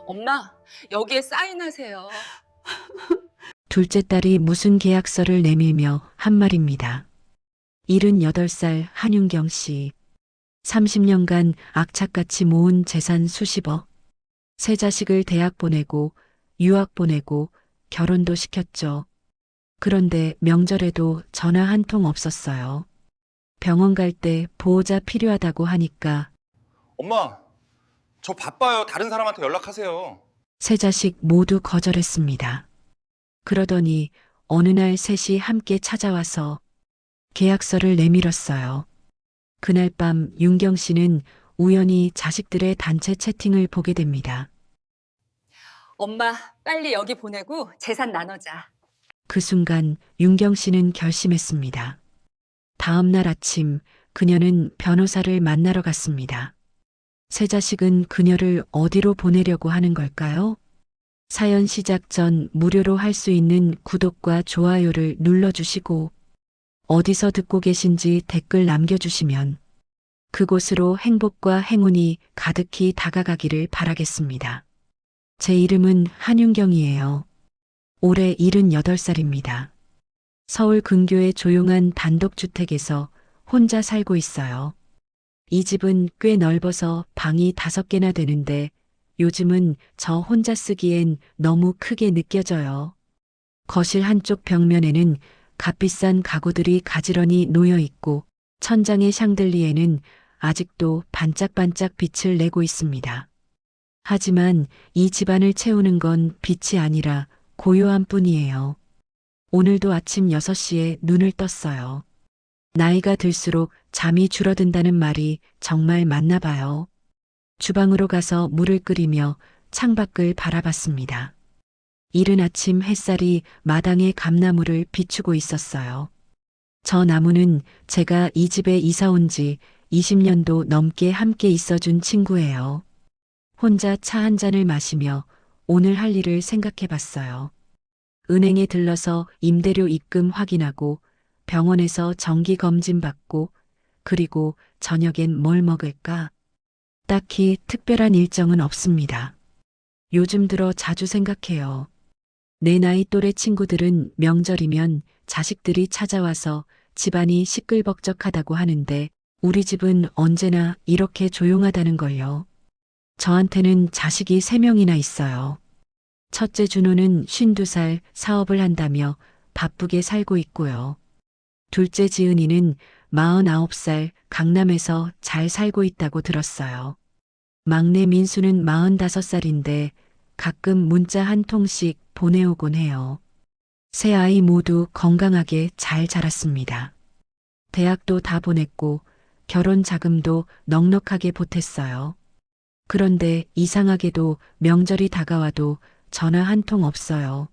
엄마, 여기에 사인하세요. 둘째 딸이 무슨 계약서를 내밀며 한 말입니다. 78살 한윤경 씨. 30년간 악착같이 모은 재산 수십억. 세 자식을 대학 보내고 유학 보내고 결혼도 시켰죠. 그런데 명절에도 전화 한 통 없었어요. 병원 갈 때 보호자 필요하다고 하니까 엄마, 저 바빠요. 다른 사람한테 연락하세요. 세 자식 모두 거절했습니다. 그러더니 어느 날 셋이 함께 찾아와서 계약서를 내밀었어요. 그날 밤 윤경 씨는 우연히 자식들의 단체 채팅을 보게 됩니다. 엄마, 빨리 여기 보내고 재산 나누자. 그 순간 윤경 씨는 결심했습니다. 다음 날 아침 그녀는 변호사를 만나러 갔습니다. 세 자식은 그녀를 어디로 보내려고 하는 걸까요? 사연 시작 전 무료로 할 수 있는 구독과 좋아요를 눌러주시고 어디서 듣고 계신지 댓글 남겨주시면 그곳으로 행복과 행운이 가득히 다가가기를 바라겠습니다. 제 이름은 한윤경이에요. 올해 78살입니다. 서울 근교의 조용한 단독주택에서 혼자 살고 있어요. 이 집은 꽤 넓어서 방이 5개나 되는데 요즘은 저 혼자 쓰기엔 너무 크게 느껴져요. 거실 한쪽 벽면에는 값비싼 가구들이 가지런히 놓여 있고 천장의 샹들리에는 아직도 반짝반짝 빛을 내고 있습니다. 하지만 이 집안을 채우는 건 빛이 아니라 고요함 뿐이에요. 오늘도 아침 6시에 눈을 떴어요. 나이가 들수록 잠이 줄어든다는 말이 정말 맞나 봐요. 주방으로 가서 물을 끓이며 창밖을 바라봤습니다. 이른 아침 햇살이 마당의 감나무를 비추고 있었어요. 저 나무는 제가 이 집에 이사 온 지 20년도 넘게 함께 있어준 친구예요. 혼자 차 한 잔을 마시며 오늘 할 일을 생각해 봤어요. 은행에 들러서 임대료 입금 확인하고 병원에서 정기 검진 받고 그리고 저녁엔 뭘 먹을까? 딱히 특별한 일정은 없습니다. 요즘 들어 자주 생각해요. 내 나이 또래 친구들은 명절이면 자식들이 찾아와서 집안이 시끌벅적하다고 하는데 우리 집은 언제나 이렇게 조용하다는 걸요. 저한테는 자식이 3명이나 있어요. 첫째 준호는 52살 사업을 한다며 바쁘게 살고 있고요. 둘째 지은이는 49살 강남에서 잘 살고 있다고 들었어요. 막내 민수는 45살인데 가끔 문자 한 통씩 보내오곤 해요. 세 아이 모두 건강하게 잘 자랐습니다. 대학도 다 보냈고 결혼 자금도 넉넉하게 보탰어요. 그런데 이상하게도 명절이 다가와도 전화 한 통 없어요.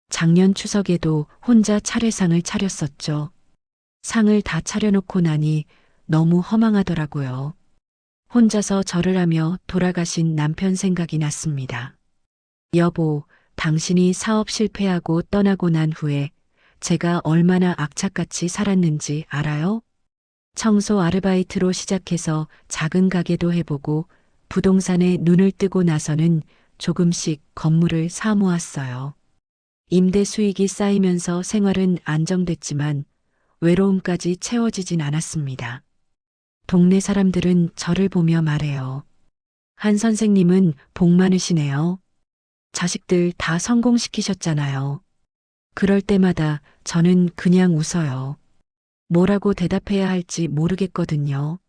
작년 추석에도 혼자 차례상을 차렸었죠. 상을 다 차려놓고 나니 너무 허망하더라고요. 혼자서 절을 하며 돌아가신 남편 생각이 났습니다. 여보, 당신이 사업 실패하고 떠나고 난 후에 제가 얼마나 악착같이 살았는지 알아요? 청소 아르바이트로 시작해서 작은 가게도 해보고 부동산에 눈을 뜨고 나서는 조금씩 건물을 사 모았어요. 임대 수익이 쌓이면서 생활은 안정됐지만 외로움까지 채워지진 않았습니다. 동네 사람들은 저를 보며 말해요. 한 선생님은 복 많으시네요. 자식들 다 성공시키셨잖아요. 그럴 때마다 저는 그냥 웃어요. 뭐라고 대답해야 할지 모르겠거든요.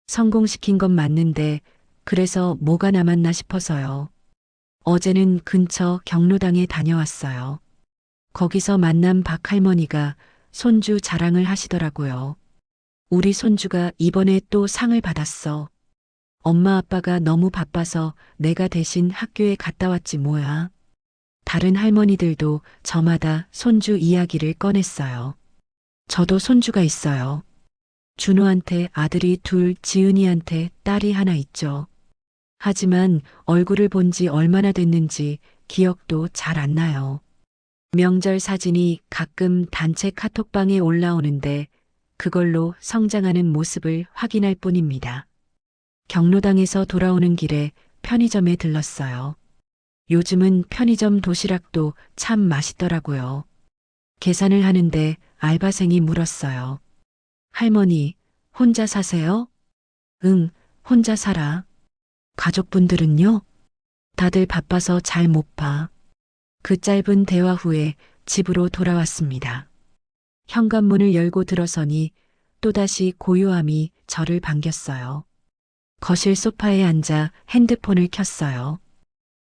성공시킨 건 맞는데 그래서 뭐가 남았나 싶어서요. 어제는 근처 경로당에 다녀왔어요. 거기서 만난 박 할머니가 손주 자랑을 하시더라고요. 우리 손주가 이번에 또 상을 받았어. 엄마 아빠가 너무 바빠서 내가 대신 학교에 갔다 왔지 뭐야. 다른 할머니들도 저마다 손주 이야기를 꺼냈어요. 저도 손주가 있어요. 준호한테 아들이 2, 지은이한테 딸이 하나 있죠. 하지만 얼굴을 본 지 얼마나 됐는지 기억도 잘 안 나요. 명절 사진이 가끔 단체 카톡방에 올라오는데 그걸로 성장하는 모습을 확인할 뿐입니다. 경로당에서 돌아오는 길에 편의점에 들렀어요. 요즘은 편의점 도시락도 참 맛있더라고요. 계산을 하는데 알바생이 물었어요. 할머니, 혼자 사세요? 응, 혼자 살아. 가족분들은요? 다들 바빠서 잘 못 봐. 그 짧은 대화 후에 집으로 돌아왔습니다. 현관문을 열고 들어서니 또다시 고요함이 저를 반겼어요. 거실 소파에 앉아 핸드폰을 켰어요.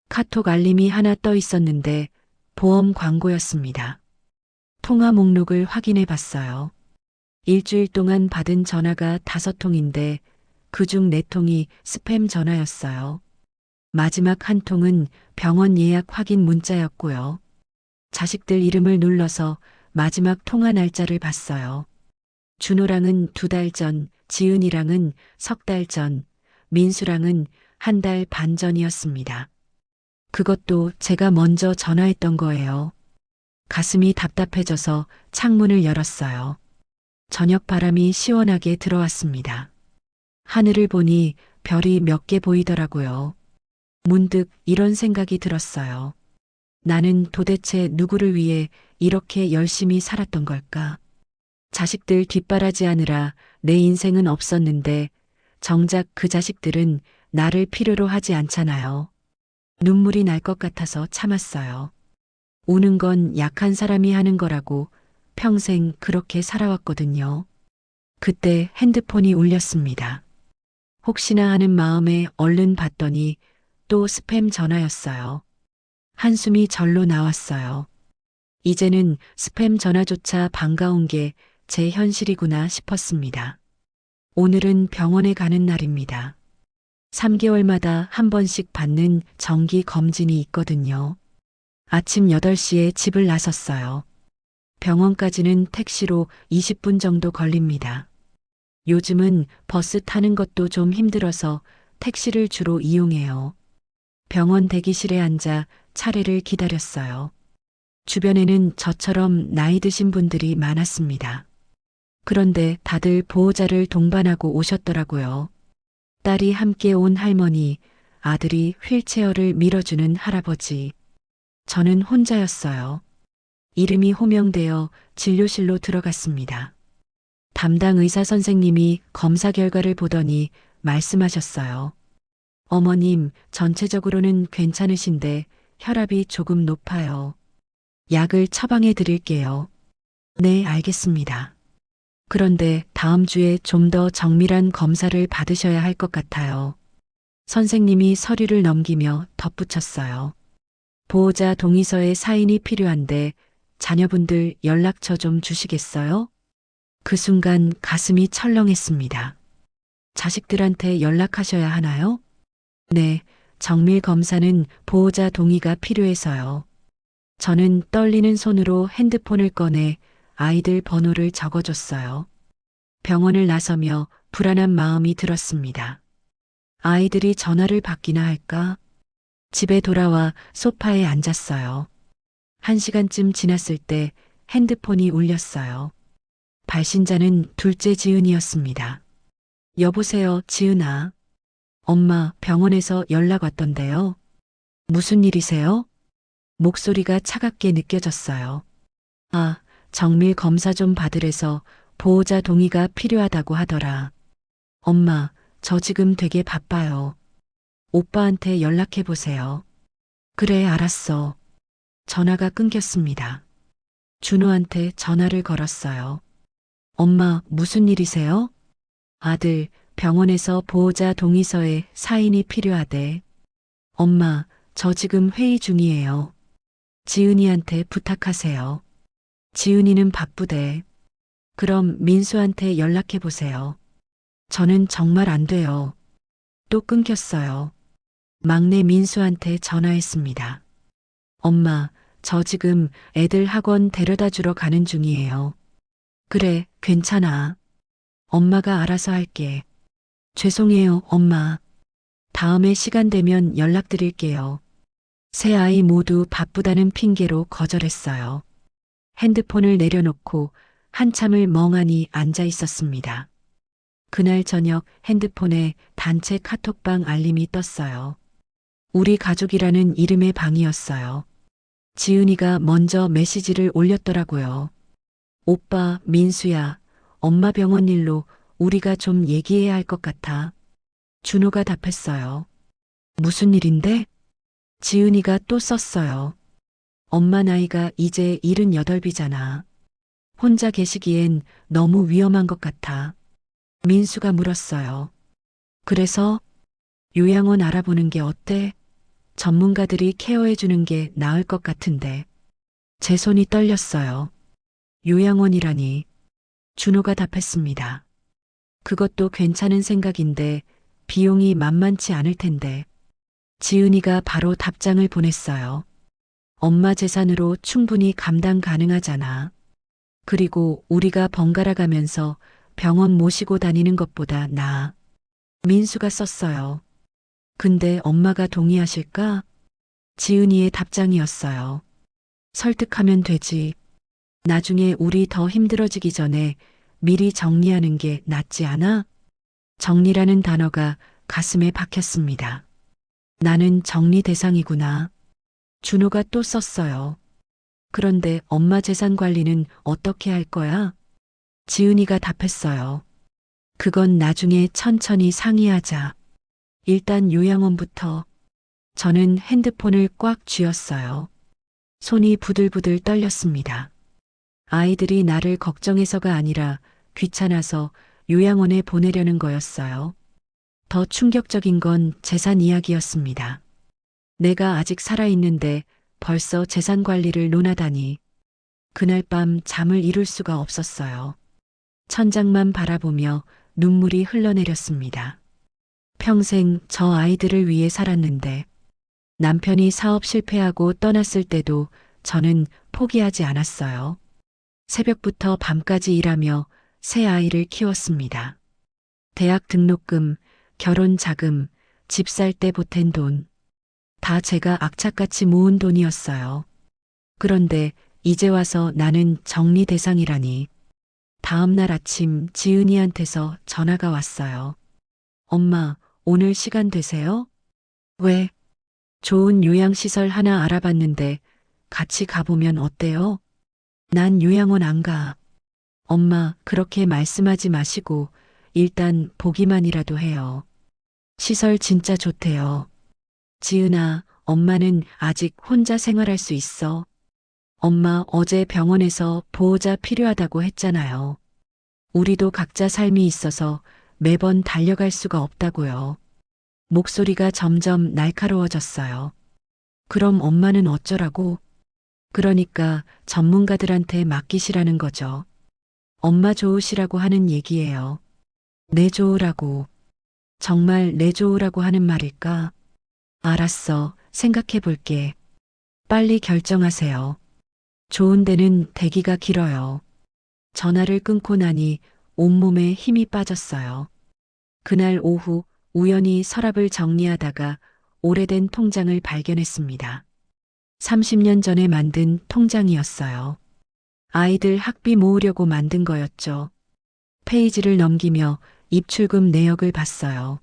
카톡 알림이 하나 떠 있었는데 보험 광고였습니다. 통화 목록을 확인해 봤어요. 일주일 동안 받은 전화가 5통인데 그중 4통이 스팸 전화였어요. 마지막 한 통은 병원 예약 확인 문자였고요. 자식들 이름을 눌러서 마지막 통화 날짜를 봤어요. 준호랑은 2달 전, 지은이랑은 3달 전, 민수랑은 1달 반 전이었습니다. 그것도 제가 먼저 전화했던 거예요. 가슴이 답답해져서 창문을 열었어요. 저녁 바람이 시원하게 들어왔습니다. 하늘을 보니 별이 몇 개 보이더라고요. 문득 이런 생각이 들었어요. 나는 도대체 누구를 위해 이렇게 열심히 살았던 걸까? 자식들 뒷바라지하느라 내 인생은 없었는데 정작 그 자식들은 나를 필요로 하지 않잖아요. 눈물이 날 것 같아서 참았어요. 우는 건 약한 사람이 하는 거라고 평생 그렇게 살아왔거든요. 그때 핸드폰이 울렸습니다. 혹시나 하는 마음에 얼른 봤더니 또 스팸 전화였어요. 한숨이 절로 나왔어요. 이제는 스팸 전화조차 반가운 게 제 현실이구나 싶었습니다. 오늘은 병원에 가는 날입니다. 3개월마다 한 번씩 받는 정기 검진이 있거든요. 아침 8시에 집을 나섰어요. 병원까지는 택시로 20분 정도 걸립니다. 요즘은 버스 타는 것도 좀 힘들어서 택시를 주로 이용해요. 병원 대기실에 앉아 차례를 기다렸어요. 주변에는 저처럼 나이 드신 분들이 많았습니다. 그런데 다들 보호자를 동반하고 오셨더라고요. 딸이 함께 온 할머니, 아들이 휠체어를 밀어주는 할아버지. 저는 혼자였어요. 이름이 호명되어 진료실로 들어갔습니다. 담당 의사 선생님이 검사 결과를 보더니 말씀하셨어요. 어머님, 전체적으로는 괜찮으신데 혈압이 조금 높아요. 약을 처방해 드릴게요. 네, 알겠습니다. 그런데 다음 주에 좀 더 정밀한 검사를 받으셔야 할 것 같아요. 선생님이 서류를 넘기며 덧붙였어요. 보호자 동의서에 사인이 필요한데 자녀분들 연락처 좀 주시겠어요? 그 순간 가슴이 철렁했습니다. 자식들한테 연락하셔야 하나요? 네, 정밀 검사는 보호자 동의가 필요해서요. 저는 떨리는 손으로 핸드폰을 꺼내 아이들 번호를 적어줬어요. 병원을 나서며 불안한 마음이 들었습니다. 아이들이 전화를 받기나 할까? 집에 돌아와 소파에 앉았어요. 1시간쯤 지났을 때 핸드폰이 울렸어요. 발신자는 둘째 지은이었습니다. 여보세요, 지은아. 엄마, 병원에서 연락 왔던데요. 무슨 일이세요? 목소리가 차갑게 느껴졌어요. 아, 정밀 검사 좀 받으래서 보호자 동의가 필요하다고 하더라. 엄마, 저 지금 되게 바빠요. 오빠한테 연락해 보세요. 그래, 알았어. 전화가 끊겼습니다. 준호한테 전화를 걸었어요. 엄마, 무슨 일이세요? 아들, 병원에서 보호자 동의서에 사인이 필요하대. 엄마, 저 지금 회의 중이에요. 지은이한테 부탁하세요. 지은이는 바쁘대. 그럼 민수한테 연락해 보세요. 저는 정말 안 돼요. 또 끊겼어요. 막내 민수한테 전화했습니다. 엄마, 저 지금 애들 학원 데려다 주러 가는 중이에요. 그래, 괜찮아. 엄마가 알아서 할게. 죄송해요, 엄마. 다음에 시간 되면 연락드릴게요. 세 아이 모두 바쁘다는 핑계로 거절했어요. 핸드폰을 내려놓고 한참을 멍하니 앉아 있었습니다. 그날 저녁 핸드폰에 단체 카톡방 알림이 떴어요. 우리 가족이라는 이름의 방이었어요. 지은이가 먼저 메시지를 올렸더라고요. 오빠, 민수야, 엄마 병원 일로 우리가 좀 얘기해야 할 것 같아. 준호가 답했어요. 무슨 일인데? 지은이가 또 썼어요. 엄마 나이가 이제 78이잖아. 혼자 계시기엔 너무 위험한 것 같아. 민수가 물었어요. 그래서 요양원 알아보는 게 어때? 전문가들이 케어해주는 게 나을 것 같은데. 제 손이 떨렸어요. 요양원이라니. 준호가 답했습니다. 그것도 괜찮은 생각인데 비용이 만만치 않을 텐데. 지은이가 바로 답장을 보냈어요. 엄마 재산으로 충분히 감당 가능하잖아. 그리고 우리가 번갈아 가면서 병원 모시고 다니는 것보다 나아. 민수가 썼어요. 근데 엄마가 동의하실까? 지은이의 답장이었어요. 설득하면 되지. 나중에 우리 더 힘들어지기 전에 미리 정리하는 게 낫지 않아? 정리라는 단어가 가슴에 박혔습니다. 나는 정리 대상이구나. 준호가 또 썼어요. 그런데 엄마 재산 관리는 어떻게 할 거야? 지은이가 답했어요. 그건 나중에 천천히 상의하자. 일단 요양원부터. 저는 핸드폰을 꽉 쥐었어요. 손이 부들부들 떨렸습니다. 아이들이 나를 걱정해서가 아니라 귀찮아서 요양원에 보내려는 거였어요. 더 충격적인 건 재산 이야기였습니다. 내가 아직 살아있는데 벌써 재산 관리를 논하다니. 그날 밤 잠을 이룰 수가 없었어요. 천장만 바라보며 눈물이 흘러내렸습니다. 평생 저 아이들을 위해 살았는데 남편이 사업 실패하고 떠났을 때도 저는 포기하지 않았어요. 새벽부터 밤까지 일하며 새 아이를 키웠습니다. 대학 등록금, 결혼 자금, 집 살 때 보탠 돈. 다 제가 악착같이 모은 돈이었어요. 그런데 이제 와서 나는 정리 대상이라니. 다음 날 아침 지은이한테서 전화가 왔어요. 엄마, 오늘 시간 되세요? 왜? 좋은 요양시설 하나 알아봤는데 같이 가보면 어때요? 난 요양원 안 가. 엄마, 그렇게 말씀하지 마시고 일단 보기만이라도 해요. 시설 진짜 좋대요. 지은아, 엄마는 아직 혼자 생활할 수 있어. 엄마 어제 병원에서 보호자 필요하다고 했잖아요. 우리도 각자 삶이 있어서 매번 달려갈 수가 없다고요. 목소리가 점점 날카로워졌어요. 그럼 엄마는 어쩌라고? 그러니까 전문가들한테 맡기시라는 거죠. 엄마 좋으시라고 하는 얘기예요. 내 좋으라고. 정말 내 좋으라고 하는 말일까? 알았어. 생각해 볼게. 빨리 결정하세요. 좋은 데는 대기가 길어요. 전화를 끊고 나니 온몸에 힘이 빠졌어요. 그날 오후 우연히 서랍을 정리하다가 오래된 통장을 발견했습니다. 30년 전에 만든 통장이었어요. 아이들 학비 모으려고 만든 거였죠. 페이지를 넘기며 입출금 내역을 봤어요.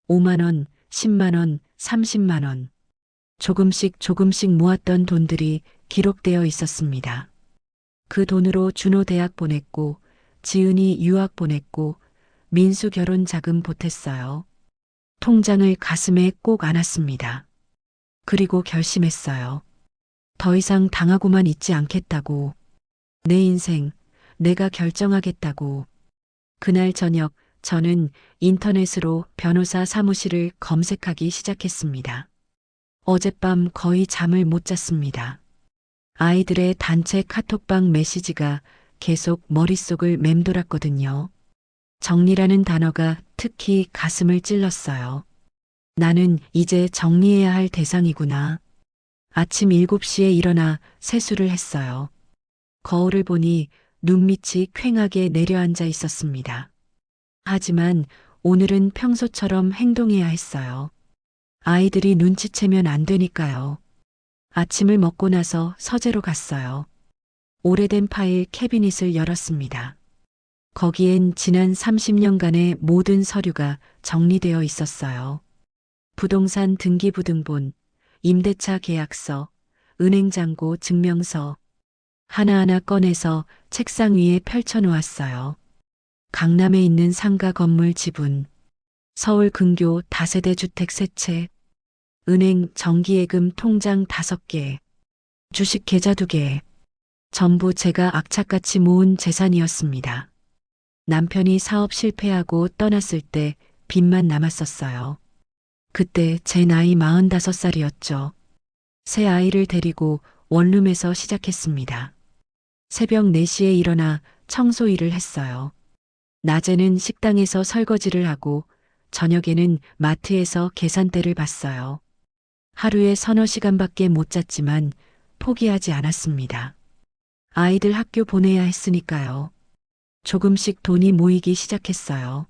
5만 원, 10만 원, 30만 원. 조금씩 모았던 돈들이 기록되어 있었습니다. 그 돈으로 준호 대학 보냈고, 지은이 유학 보냈고, 민수 결혼 자금 보탰어요. 통장을 가슴에 꼭 안았습니다. 그리고 결심했어요. 더 이상 당하고만 있지 않겠다고. 내 인생, 내가 결정하겠다고. 그날 저녁 저는 인터넷으로 변호사 사무실을 검색하기 시작했습니다. 어젯밤 거의 잠을 못 잤습니다. 아이들의 단체 카톡방 메시지가 계속 머릿속을 맴돌았거든요. 정리라는 단어가 특히 가슴을 찔렀어요. 나는 이제 정리해야 할 대상이구나. 아침 7시에 일어나 세수를 했어요. 거울을 보니 눈밑이 퀭하게 내려앉아 있었습니다. 하지만 오늘은 평소처럼 행동해야 했어요. 아이들이 눈치채면 안 되니까요. 아침을 먹고 나서 서재로 갔어요. 오래된 파일 캐비닛을 열었습니다. 거기엔 지난 30년간의 모든 서류가 정리되어 있었어요. 부동산 등기부등본, 임대차 계약서, 은행잔고 증명서 하나하나 꺼내서 책상 위에 펼쳐놓았어요. 강남에 있는 상가 건물 지분, 서울 근교 다세대 주택 3채, 은행 정기예금 통장 5개, 주식 계좌 2개, 전부 제가 악착같이 모은 재산이었습니다. 남편이 사업 실패하고 떠났을 때 빚만 남았었어요. 그때 제 나이 45살이었죠. 새 아이를 데리고 원룸에서 시작했습니다. 새벽 4시에 일어나 청소 일을 했어요. 낮에는 식당에서 설거지를 하고 저녁에는 마트에서 계산대를 봤어요. 하루에 서너 시간밖에 못 잤지만 포기하지 않았습니다. 아이들 학교 보내야 했으니까요. 조금씩 돈이 모이기 시작했어요.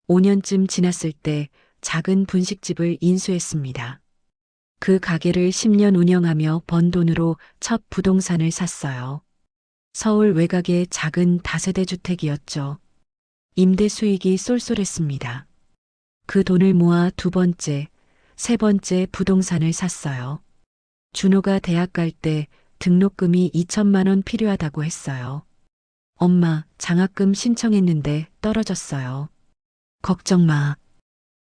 5년쯤 지났을 때 작은 분식집을 인수했습니다. 그 가게를 10년 운영하며 번 돈으로 첫 부동산을 샀어요. 서울 외곽의 작은 다세대 주택이었죠. 임대 수익이 쏠쏠했습니다. 그 돈을 모아 2번째, 3번째 부동산을 샀어요. 준호가 대학 갈 때 등록금이 2천만 원 필요하다고 했어요. 엄마, 장학금 신청했는데 떨어졌어요. 걱정 마.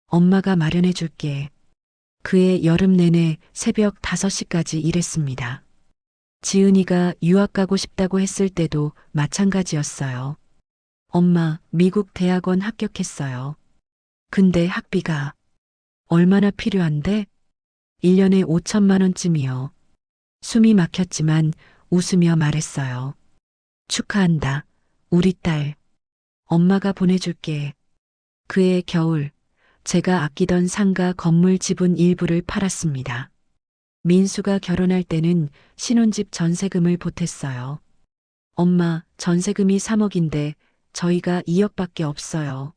엄마가 마련해 줄게. 그해 여름 내내 새벽 5시까지 일했습니다. 지은이가 유학 가고 싶다고 했을 때도 마찬가지였어요. 엄마, 미국 대학원 합격했어요. 근데 학비가 얼마나 필요한데? 1년에 5천만 원쯤이요. 숨이 막혔지만 웃으며 말했어요. 축하한다. 우리 딸. 엄마가 보내줄게. 그해 겨울, 제가 아끼던 상가 건물 지분 일부를 팔았습니다. 민수가 결혼할 때는 신혼집 전세금을 보탰어요. 엄마, 전세금이 3억인데 저희가 2억밖에 없어요.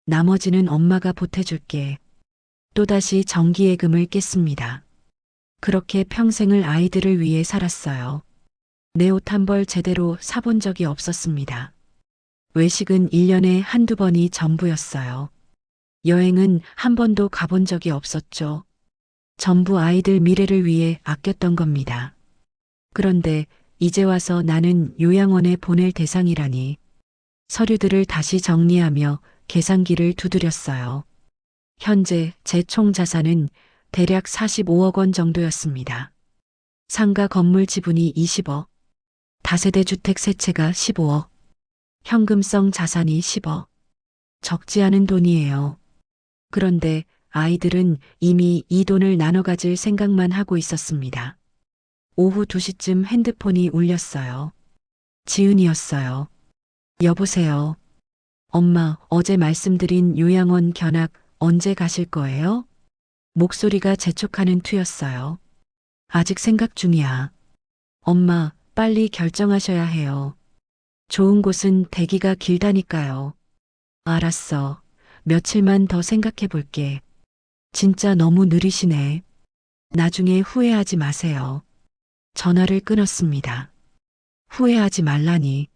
나머지는 엄마가 보태줄게. 또다시 정기예금을 깼습니다. 그렇게 평생을 아이들을 위해 살았어요. 내 옷 한 벌 제대로 사본 적이 없었습니다. 외식은 1년에 한두 번이 전부였어요. 여행은 한 번도 가본 적이 없었죠. 전부 아이들 미래를 위해 아꼈던 겁니다. 그런데 이제 와서 나는 요양원에 보낼 대상이라니. 서류들을 다시 정리하며 계산기를 두드렸어요. 현재 제 총 자산은 대략 45억 원 정도였습니다. 상가 건물 지분이 20억, 다세대 주택 3채가 15억, 현금성 자산이 10억. 적지 않은 돈이에요. 그런데 아이들은 이미 이 돈을 나눠 가질 생각만 하고 있었습니다. 오후 2시쯤 핸드폰이 울렸어요. 지은이었어요. 여보세요. 엄마, 어제 말씀드린 요양원 견학 언제 가실 거예요? 목소리가 재촉하는 투였어요. 아직 생각 중이야. 엄마, 빨리 결정하셔야 해요. 좋은 곳은 대기가 길다니까요. 알았어. 며칠만 더 생각해 볼게. 진짜 너무 느리시네. 나중에 후회하지 마세요. 전화를 끊었습니다. 후회하지 말라니.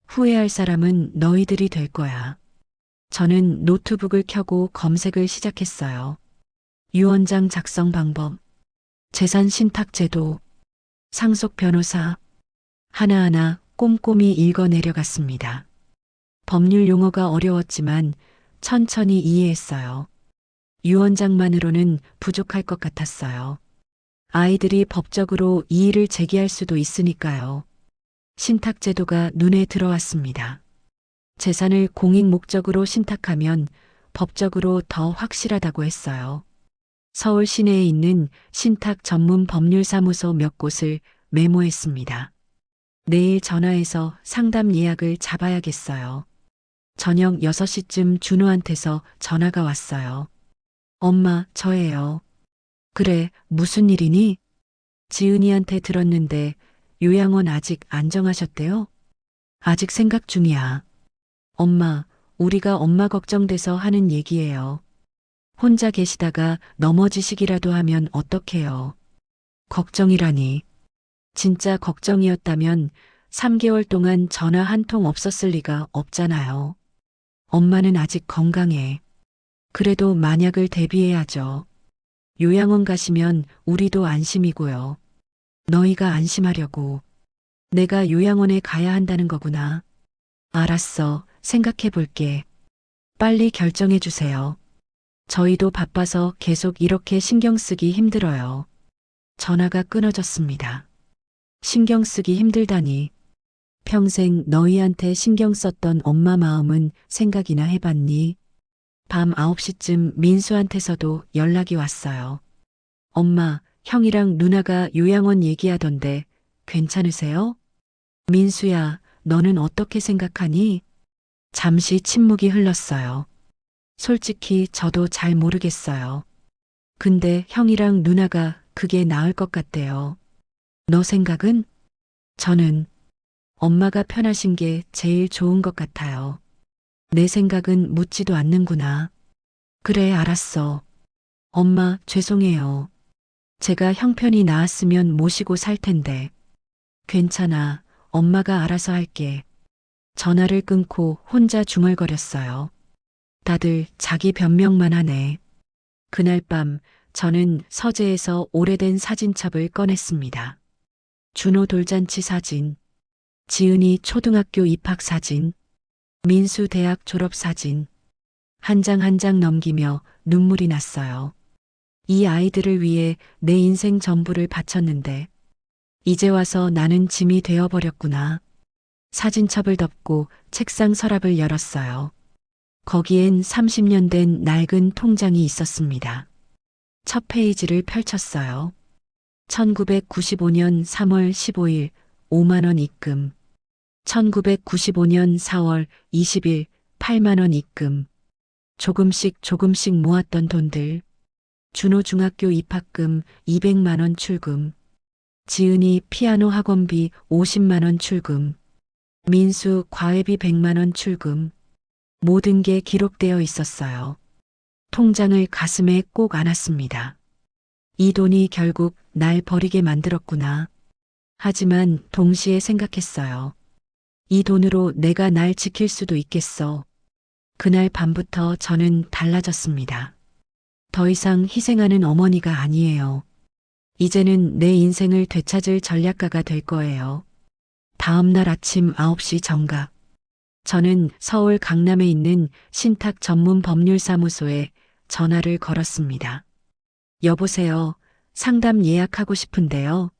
후회할 사람은 너희들이 될 거야. 저는 노트북을 켜고 검색을 시작했어요. 유언장 작성 방법, 재산 신탁 제도, 상속 변호사, 하나하나 꼼꼼히 읽어 내려갔습니다. 법률 용어가 어려웠지만 천천히 이해했어요. 유언장만으로는 부족할 것 같았어요. 아이들이 법적으로 이의를 제기할 수도 있으니까요. 신탁 제도가 눈에 들어왔습니다. 재산을 공익 목적으로 신탁하면 법적으로 더 확실하다고 했어요. 서울 시내에 있는 신탁 전문 법률사무소 몇 곳을 메모했습니다. 내일 전화해서 상담 예약을 잡아야겠어요. 저녁 6시쯤 준호한테서 전화가 왔어요. 엄마, 저예요. 그래, 무슨 일이니? 지은이한테 들었는데 요양원 아직 안 정하셨대요? 아직 생각 중이야. 엄마, 우리가 엄마 걱정돼서 하는 얘기예요. 혼자 계시다가 넘어지시기라도 하면 어떡해요. 걱정이라니. 진짜 걱정이었다면 3개월 동안 전화 한 통 없었을 리가 없잖아요. 엄마는 아직 건강해. 그래도 만약을 대비해야죠. 요양원 가시면 우리도 안심이고요. 너희가 안심하려고 내가 요양원에 가야 한다는 거구나. 알았어. 생각해 볼게. 빨리 결정해 주세요. 저희도 바빠서 계속 이렇게 신경 쓰기 힘들어요. 전화가 끊어졌습니다. 신경 쓰기 힘들다니. 평생 너희한테 신경 썼던 엄마 마음은 생각이나 해봤니? 밤 9시쯤 민수한테서도 연락이 왔어요. 엄마, 형이랑 누나가 요양원 얘기하던데 괜찮으세요? 민수야, 너는 어떻게 생각하니? 잠시 침묵이 흘렀어요. 솔직히 저도 잘 모르겠어요. 근데 형이랑 누나가 그게 나을 것 같대요. 너 생각은? 저는 엄마가 편하신 게 제일 좋은 것 같아요. 내 생각은 묻지도 않는구나. 그래, 알았어. 엄마, 죄송해요. 제가 형편이 나았으면 모시고 살 텐데. 괜찮아. 엄마가 알아서 할게. 전화를 끊고 혼자 중얼거렸어요. 다들 자기 변명만 하네. 그날 밤 저는 서재에서 오래된 사진첩을 꺼냈습니다. 준호 돌잔치 사진, 지은이 초등학교 입학 사진, 민수 대학 졸업 사진, 한 장 한 장 넘기며 눈물이 났어요. 이 아이들을 위해 내 인생 전부를 바쳤는데 이제 와서 나는 짐이 되어버렸구나. 사진첩을 덮고 책상 서랍을 열었어요. 거기엔 30년 된 낡은 통장이 있었습니다. 첫 페이지를 펼쳤어요. 1995년 3월 15일 5만 원 입금. 1995년 4월 20일 8만 원 입금. 조금씩 모았던 돈들. 준호 중학교 입학금 200만 원 출금. 지은이 피아노 학원비 50만 원 출금. 민수 과외비 100만 원 출금. 모든 게 기록되어 있었어요. 통장을 가슴에 꼭 안았습니다. 이 돈이 결국 날 버리게 만들었구나. 하지만 동시에 생각했어요. 이 돈으로 내가 날 지킬 수도 있겠어. 그날 밤부터 저는 달라졌습니다. 더 이상 희생하는 어머니가 아니에요. 이제는 내 인생을 되찾을 전략가가 될 거예요. 다음 날 아침 9시 정각. 저는 서울 강남에 있는 신탁 전문 법률사무소에 전화를 걸었습니다. 여보세요. 상담 예약하고 싶은데요.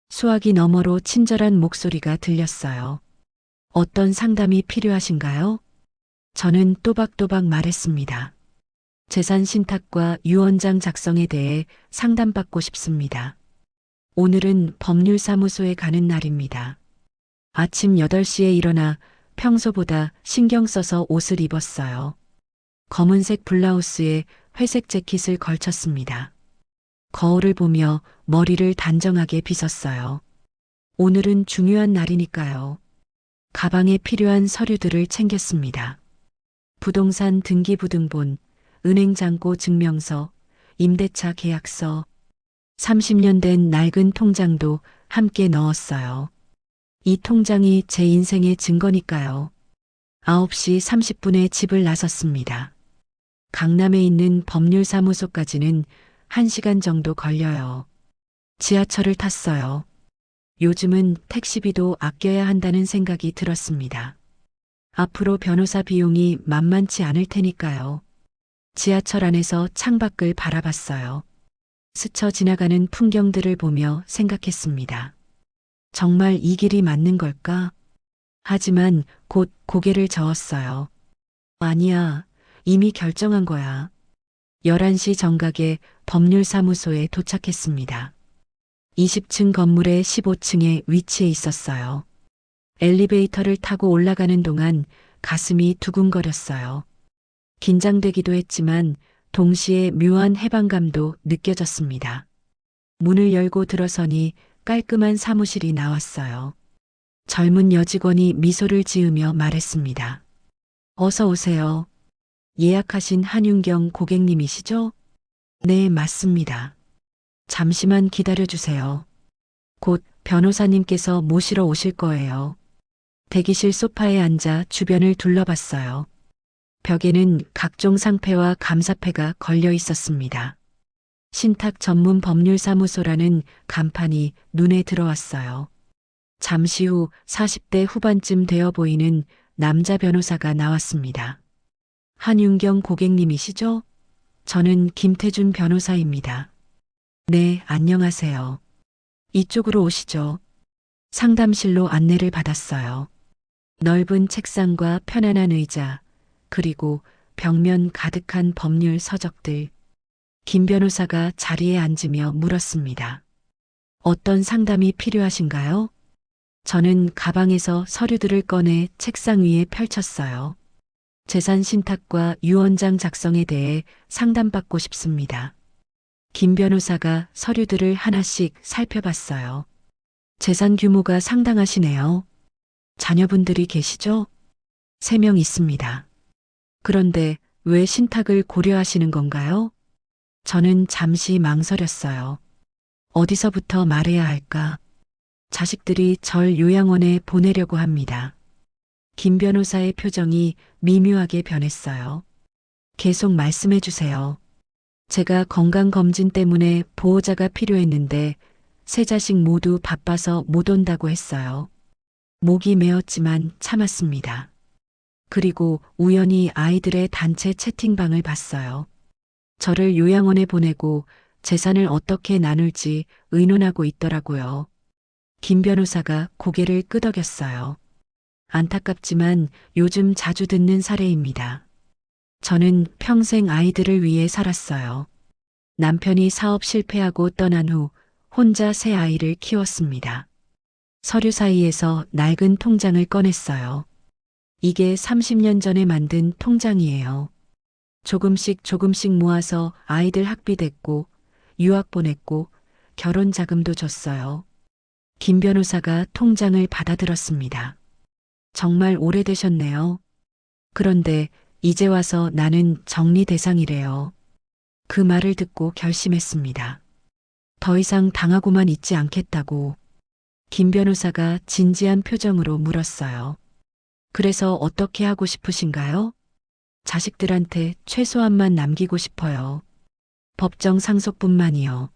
수화기 너머로 친절한 목소리가 들렸어요. 어떤 상담이 필요하신가요? 저는 또박또박 말했습니다. 재산 신탁과 유언장 작성에 대해 상담받고 싶습니다. 오늘은 법률사무소에 가는 날입니다. 아침 8시에 일어나 평소보다 신경 써서 옷을 입었어요. 검은색 블라우스에 회색 재킷을 걸쳤습니다. 거울을 보며 머리를 단정하게 빗었어요. 오늘은 중요한 날이니까요. 가방에 필요한 서류들을 챙겼습니다. 부동산 등기부등본, 은행잔고 증명서, 임대차 계약서, 30년 된 낡은 통장도 함께 넣었어요. 이 통장이 제 인생의 증거니까요. 9시 30분에 집을 나섰습니다. 강남에 있는 법률사무소까지는 1시간 정도 걸려요. 지하철을 탔어요. 요즘은 택시비도 아껴야 한다는 생각이 들었습니다. 앞으로 변호사 비용이 만만치 않을 테니까요. 지하철 안에서 창밖을 바라봤어요. 스쳐 지나가는 풍경들을 보며 생각했습니다. 정말 이 길이 맞는 걸까? 하지만 곧 고개를 저었어요. 아니야, 이미 결정한 거야. 11시 정각에 법률사무소에 도착했습니다. 20층 건물의 15층에 위치해 있었어요. 엘리베이터를 타고 올라가는 동안 가슴이 두근거렸어요. 긴장되기도 했지만 동시에 묘한 해방감도 느껴졌습니다. 문을 열고 들어서니 깔끔한 사무실이 나왔어요. 젊은 여직원이 미소를 지으며 말했습니다. 어서 오세요. 예약하신 한윤경 고객님이시죠? 네, 맞습니다. 잠시만 기다려주세요. 곧 변호사님께서 모시러 오실 거예요. 대기실 소파에 앉아 주변을 둘러봤어요. 벽에는 각종 상패와 감사패가 걸려 있었습니다. 신탁 전문 법률사무소라는 간판이 눈에 들어왔어요. 잠시 후 40대 후반쯤 되어 보이는 남자 변호사가 나왔습니다. 한윤경 고객님이시죠? 저는 김태준 변호사입니다. 네, 안녕하세요. 이쪽으로 오시죠. 상담실로 안내를 받았어요. 넓은 책상과 편안한 의자, 그리고 벽면 가득한 법률 서적들. 김 변호사가 자리에 앉으며 물었습니다. 어떤 상담이 필요하신가요? 저는 가방에서 서류들을 꺼내 책상 위에 펼쳤어요. 재산 신탁과 유언장 작성에 대해 상담받고 싶습니다. 김 변호사가 서류들을 하나씩 살펴봤어요. 재산 규모가 상당하시네요. 자녀분들이 계시죠? 3명 있습니다. 그런데 왜 신탁을 고려하시는 건가요? 저는 잠시 망설였어요. 어디서부터 말해야 할까? 자식들이 절 요양원에 보내려고 합니다. 김 변호사의 표정이 미묘하게 변했어요. 계속 말씀해 주세요. 제가 건강검진 때문에 보호자가 필요했는데 세 자식 모두 바빠서 못 온다고 했어요. 목이 메었지만 참았습니다. 그리고 우연히 아이들의 단체 채팅방을 봤어요. 저를 요양원에 보내고 재산을 어떻게 나눌지 의논하고 있더라고요. 김 변호사가 고개를 끄덕였어요. 안타깝지만 요즘 자주 듣는 사례입니다. 저는 평생 아이들을 위해 살았어요. 남편이 사업 실패하고 떠난 후 혼자 세 아이를 키웠습니다. 서류 사이에서 낡은 통장을 꺼냈어요. 이게 30년 전에 만든 통장이에요. 조금씩 모아서 아이들 학비 댔고 유학 보냈고 결혼 자금도 줬어요. 김 변호사가 통장을 받아들었습니다. 정말 오래되셨네요. 그런데 이제 와서 나는 정리 대상이래요. 그 말을 듣고 결심했습니다. 더 이상 당하고만 있지 않겠다고. 김 변호사가 진지한 표정으로 물었어요. 그래서 어떻게 하고 싶으신가요? 자식들한테 최소한만 남기고 싶어요. 법정 상속뿐만이요.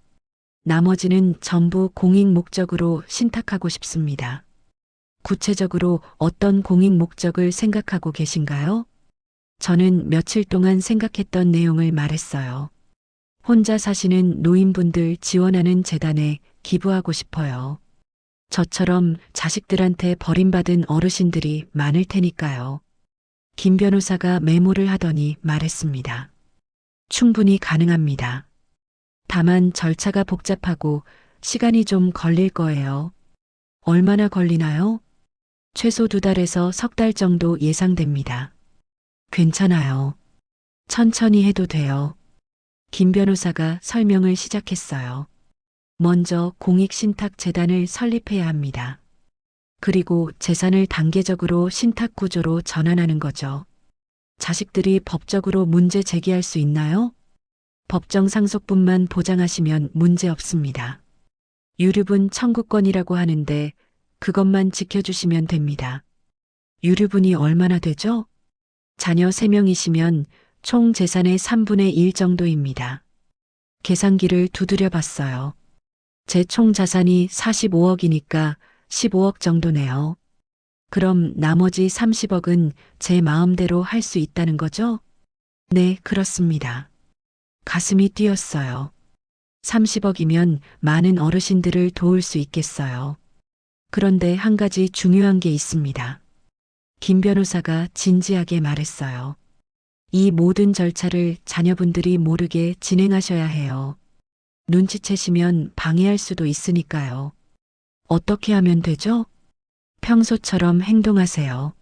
나머지는 전부 공익 목적으로 신탁하고 싶습니다. 구체적으로 어떤 공익 목적을 생각하고 계신가요? 저는 며칠 동안 생각했던 내용을 말했어요. 혼자 사시는 노인분들 지원하는 재단에 기부하고 싶어요. 저처럼 자식들한테 버림받은 어르신들이 많을 테니까요. 김 변호사가 메모를 하더니 말했습니다. 충분히 가능합니다. 다만 절차가 복잡하고 시간이 좀 걸릴 거예요. 얼마나 걸리나요? 최소 2달에서 석 달 정도 예상됩니다. 괜찮아요. 천천히 해도 돼요. 김 변호사가 설명을 시작했어요. 먼저 공익신탁재단을 설립해야 합니다. 그리고 재산을 단계적으로 신탁 구조로 전환하는 거죠. 자식들이 법적으로 문제 제기할 수 있나요? 법정 상속분만 보장하시면 문제 없습니다. 유류분 청구권이라고 하는데 그것만 지켜주시면 됩니다. 유류분이 얼마나 되죠? 자녀 3명이시면 총 재산의 3분의 1 정도입니다. 계산기를 두드려 봤어요. 제 총 자산이 45억이니까 15억 정도네요. 그럼 나머지 30억은 제 마음대로 할 수 있다는 거죠? 네, 그렇습니다. 가슴이 뛰었어요. 30억이면 많은 어르신들을 도울 수 있겠어요. 그런데 한 가지 중요한 게 있습니다. 김 변호사가 진지하게 말했어요. 이 모든 절차를 자녀분들이 모르게 진행하셔야 해요. 눈치채시면 방해할 수도 있으니까요. 어떻게 하면 되죠? 평소처럼 행동하세요.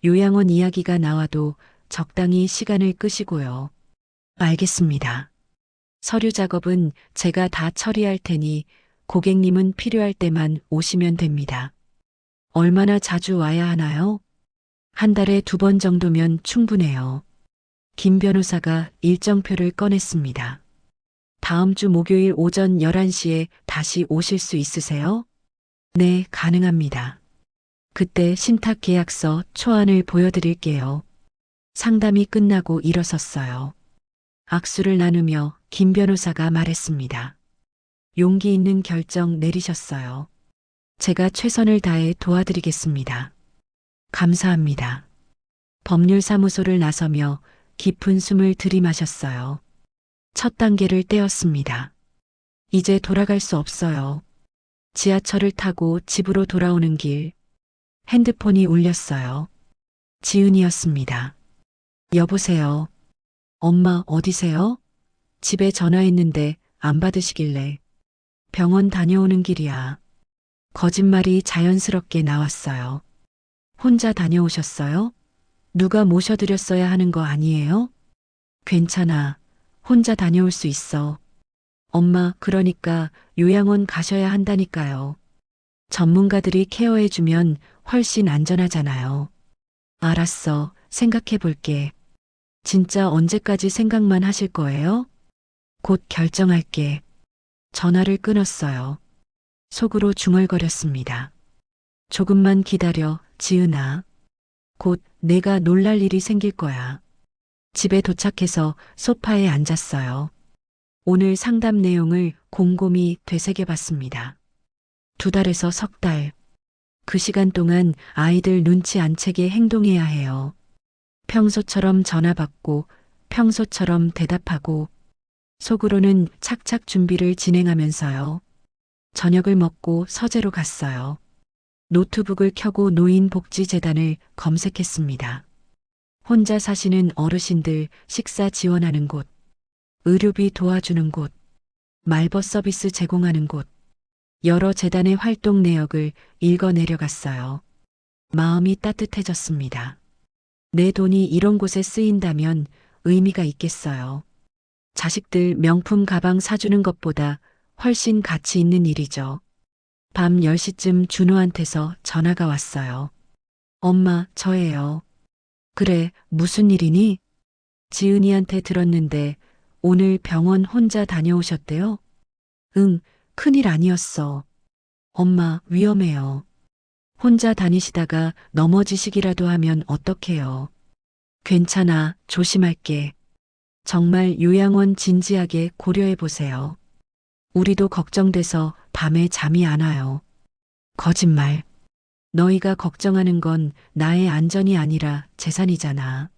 요양원 이야기가 나와도 적당히 시간을 끄시고요. 알겠습니다. 서류 작업은 제가 다 처리할 테니 고객님은 필요할 때만 오시면 됩니다. 얼마나 자주 와야 하나요? 한 달에 2번 정도면 충분해요. 김 변호사가 일정표를 꺼냈습니다. 다음 주 목요일 오전 11시에 다시 오실 수 있으세요? 네, 가능합니다. 그때 신탁 계약서 초안을 보여드릴게요. 상담이 끝나고 일어섰어요. 악수를 나누며 김 변호사가 말했습니다. 용기 있는 결정 내리셨어요. 제가 최선을 다해 도와드리겠습니다. 감사합니다. 법률사무소를 나서며 깊은 숨을 들이마셨어요. 첫 단계를 떼었습니다. 이제 돌아갈 수 없어요. 지하철을 타고 집으로 돌아오는 길, 핸드폰이 울렸어요. 지은이었습니다. 여보세요. 엄마 어디세요? 집에 전화했는데 안 받으시길래. 병원 다녀오는 길이야. 거짓말이 자연스럽게 나왔어요. 혼자 다녀오셨어요? 누가 모셔드렸어야 하는 거 아니에요? 괜찮아. 혼자 다녀올 수 있어. 엄마, 그러니까 요양원 가셔야 한다니까요. 전문가들이 케어해주면 훨씬 안전하잖아요. 알았어. 생각해 볼게. 진짜 언제까지 생각만 하실 거예요? 곧 결정할게. 전화를 끊었어요. 속으로 중얼거렸습니다. 조금만 기다려, 지은아. 곧 내가 놀랄 일이 생길 거야. 집에 도착해서 소파에 앉았어요. 오늘 상담 내용을 곰곰이 되새겨봤습니다. 2달에서 석 달. 그 시간 동안 아이들 눈치 안 채게 행동해야 해요. 평소처럼 전화 받고, 평소처럼 대답하고, 속으로는 착착 준비를 진행하면서요. 저녁을 먹고 서재로 갔어요. 노트북을 켜고 노인복지재단을 검색했습니다. 혼자 사시는 어르신들 식사 지원하는 곳, 의료비 도와주는 곳, 말벗 서비스 제공하는 곳, 여러 재단의 활동 내역을 읽어 내려갔어요. 마음이 따뜻해졌습니다. 내 돈이 이런 곳에 쓰인다면 의미가 있겠어요. 자식들 명품 가방 사주는 것보다 훨씬 가치 있는 일이죠. 밤 10시쯤 준호한테서 전화가 왔어요. 엄마, 저예요. 그래, 무슨 일이니? 지은이한테 들었는데 오늘 병원 혼자 다녀오셨대요? 응, 큰일 아니었어. 엄마, 위험해요. 혼자 다니시다가 넘어지시기라도 하면 어떡해요. 괜찮아, 조심할게. 정말 요양원 진지하게 고려해 보세요. 우리도 걱정돼서 밤에 잠이 안 와요. 거짓말. 너희가 걱정하는 건 나의 안전이 아니라 재산이잖아.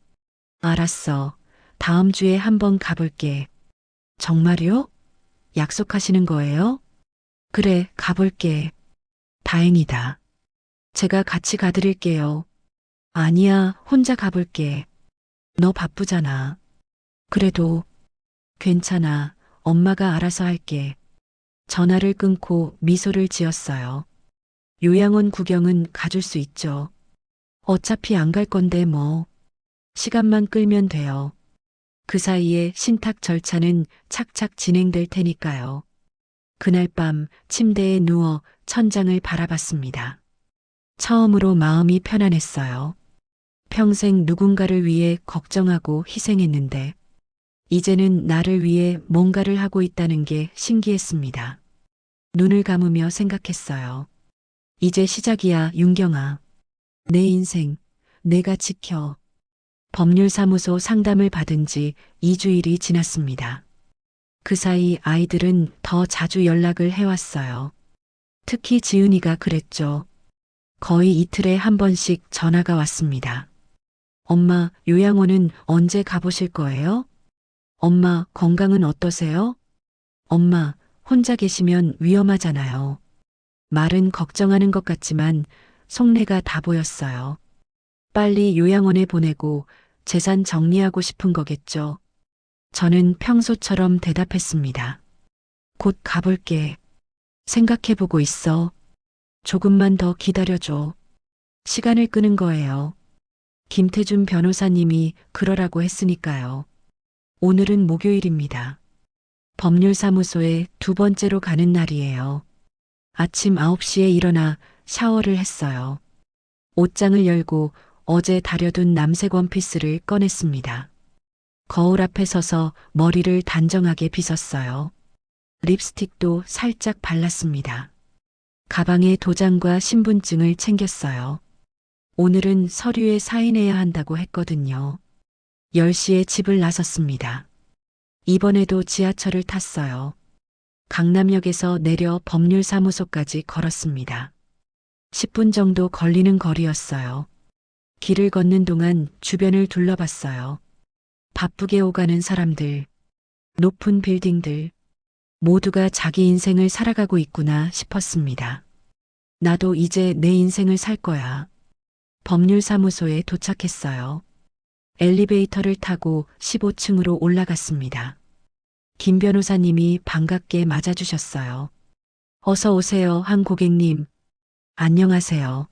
알았어. 다음 주에 한번 가볼게. 정말요? 약속하시는 거예요? 그래, 가볼게. 다행이다. 제가 같이 가드릴게요. 아니야, 혼자 가볼게. 너 바쁘잖아. 그래도 괜찮아. 엄마가 알아서 할게. 전화를 끊고 미소를 지었어요. 요양원 구경은 가줄 수 있죠. 어차피 안 갈 건데 뭐. 시간만 끌면 돼요. 그 사이에 신탁 절차는 착착 진행될 테니까요. 그날 밤 침대에 누워 천장을 바라봤습니다. 처음으로 마음이 편안했어요. 평생 누군가를 위해 걱정하고 희생했는데, 이제는 나를 위해 뭔가를 하고 있다는 게 신기했습니다. 눈을 감으며 생각했어요. 이제 시작이야, 윤경아. 내 인생, 내가 지켜. 법률사무소 상담을 받은 지 2주일이 지났습니다. 그 사이 아이들은 더 자주 연락을 해왔어요. 특히 지은이가 그랬죠. 거의 이틀에 한 번씩 전화가 왔습니다. 엄마, 요양원은 언제 가보실 거예요? 엄마, 건강은 어떠세요? 엄마, 혼자 계시면 위험하잖아요. 말은 걱정하는 것 같지만 속내가 다 보였어요. 빨리 요양원에 보내고 재산 정리하고 싶은 거겠죠. 저는 평소처럼 대답했습니다. 곧 가볼게. 생각해보고 있어. 조금만 더 기다려줘. 시간을 끄는 거예요. 김태준 변호사님이 그러라고 했으니까요. 오늘은 목요일입니다. 법률사무소에 2번째로 가는 날이에요. 아침 9시에 일어나 샤워를 했어요. 옷장을 열고 어제 다려둔 남색 원피스를 꺼냈습니다. 거울 앞에 서서 머리를 단정하게 빗었어요. 립스틱도 살짝 발랐습니다. 가방에 도장과 신분증을 챙겼어요. 오늘은 서류에 사인해야 한다고 했거든요. 10시에 집을 나섰습니다. 이번에도 지하철을 탔어요. 강남역에서 내려 법률사무소까지 걸었습니다. 10분 정도 걸리는 거리였어요. 길을 걷는 동안 주변을 둘러봤어요. 바쁘게 오가는 사람들, 높은 빌딩들, 모두가 자기 인생을 살아가고 있구나 싶었습니다. 나도 이제 내 인생을 살 거야. 법률사무소에 도착했어요. 엘리베이터를 타고 15층으로 올라갔습니다. 김 변호사님이 반갑게 맞아주셨어요. 어서 오세요, 한 고객님. 안녕하세요.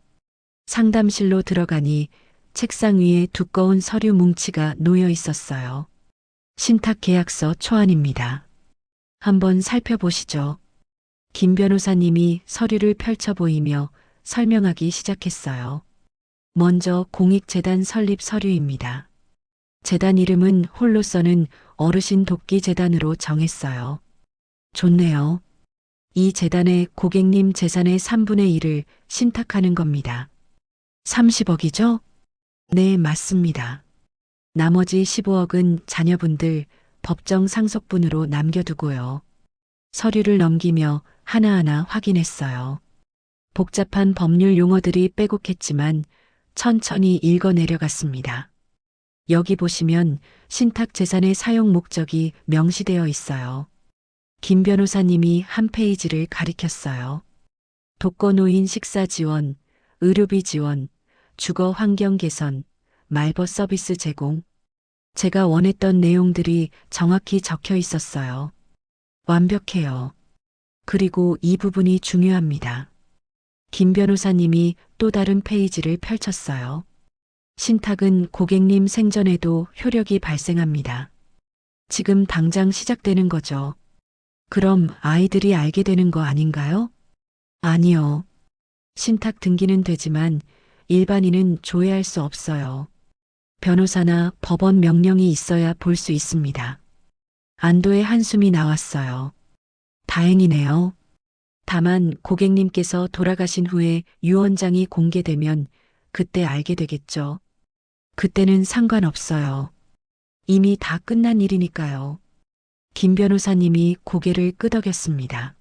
상담실로 들어가니 책상 위에 두꺼운 서류 뭉치가 놓여 있었어요. 신탁 계약서 초안입니다. 한번 살펴보시죠. 김 변호사님이 서류를 펼쳐 보이며 설명하기 시작했어요. 먼저 공익재단 설립 서류입니다. 재단 이름은 홀로서는 어르신 돕기 재단으로 정했어요. 좋네요. 이 재단에 고객님 재산의 3분의 1을 신탁하는 겁니다. 30억이죠? 네, 맞습니다. 나머지 15억은 자녀분들 법정 상속분으로 남겨두고요. 서류를 넘기며 하나하나 확인했어요. 복잡한 법률 용어들이 빼곡했지만 천천히 읽어 내려갔습니다. 여기 보시면 신탁 재산의 사용 목적이 명시되어 있어요. 김 변호사님이 한 페이지를 가리켰어요. 독거노인 식사 지원, 의료비 지원, 주거 환경 개선, 말벗 서비스 제공. 제가 원했던 내용들이 정확히 적혀 있었어요. 완벽해요. 그리고 이 부분이 중요합니다. 김 변호사님이 또 다른 페이지를 펼쳤어요. 신탁은 고객님 생전에도 효력이 발생합니다. 지금 당장 시작되는 거죠. 그럼 아이들이 알게 되는 거 아닌가요? 아니요. 신탁 등기는 되지만 일반인은 조회할 수 없어요. 변호사나 법원 명령이 있어야 볼 수 있습니다. 안도의 한숨이 나왔어요. 다행이네요. 다만 고객님께서 돌아가신 후에 유언장이 공개되면 그때 알게 되겠죠. 그때는 상관없어요. 이미 다 끝난 일이니까요. 김 변호사님이 고개를 끄덕였습니다.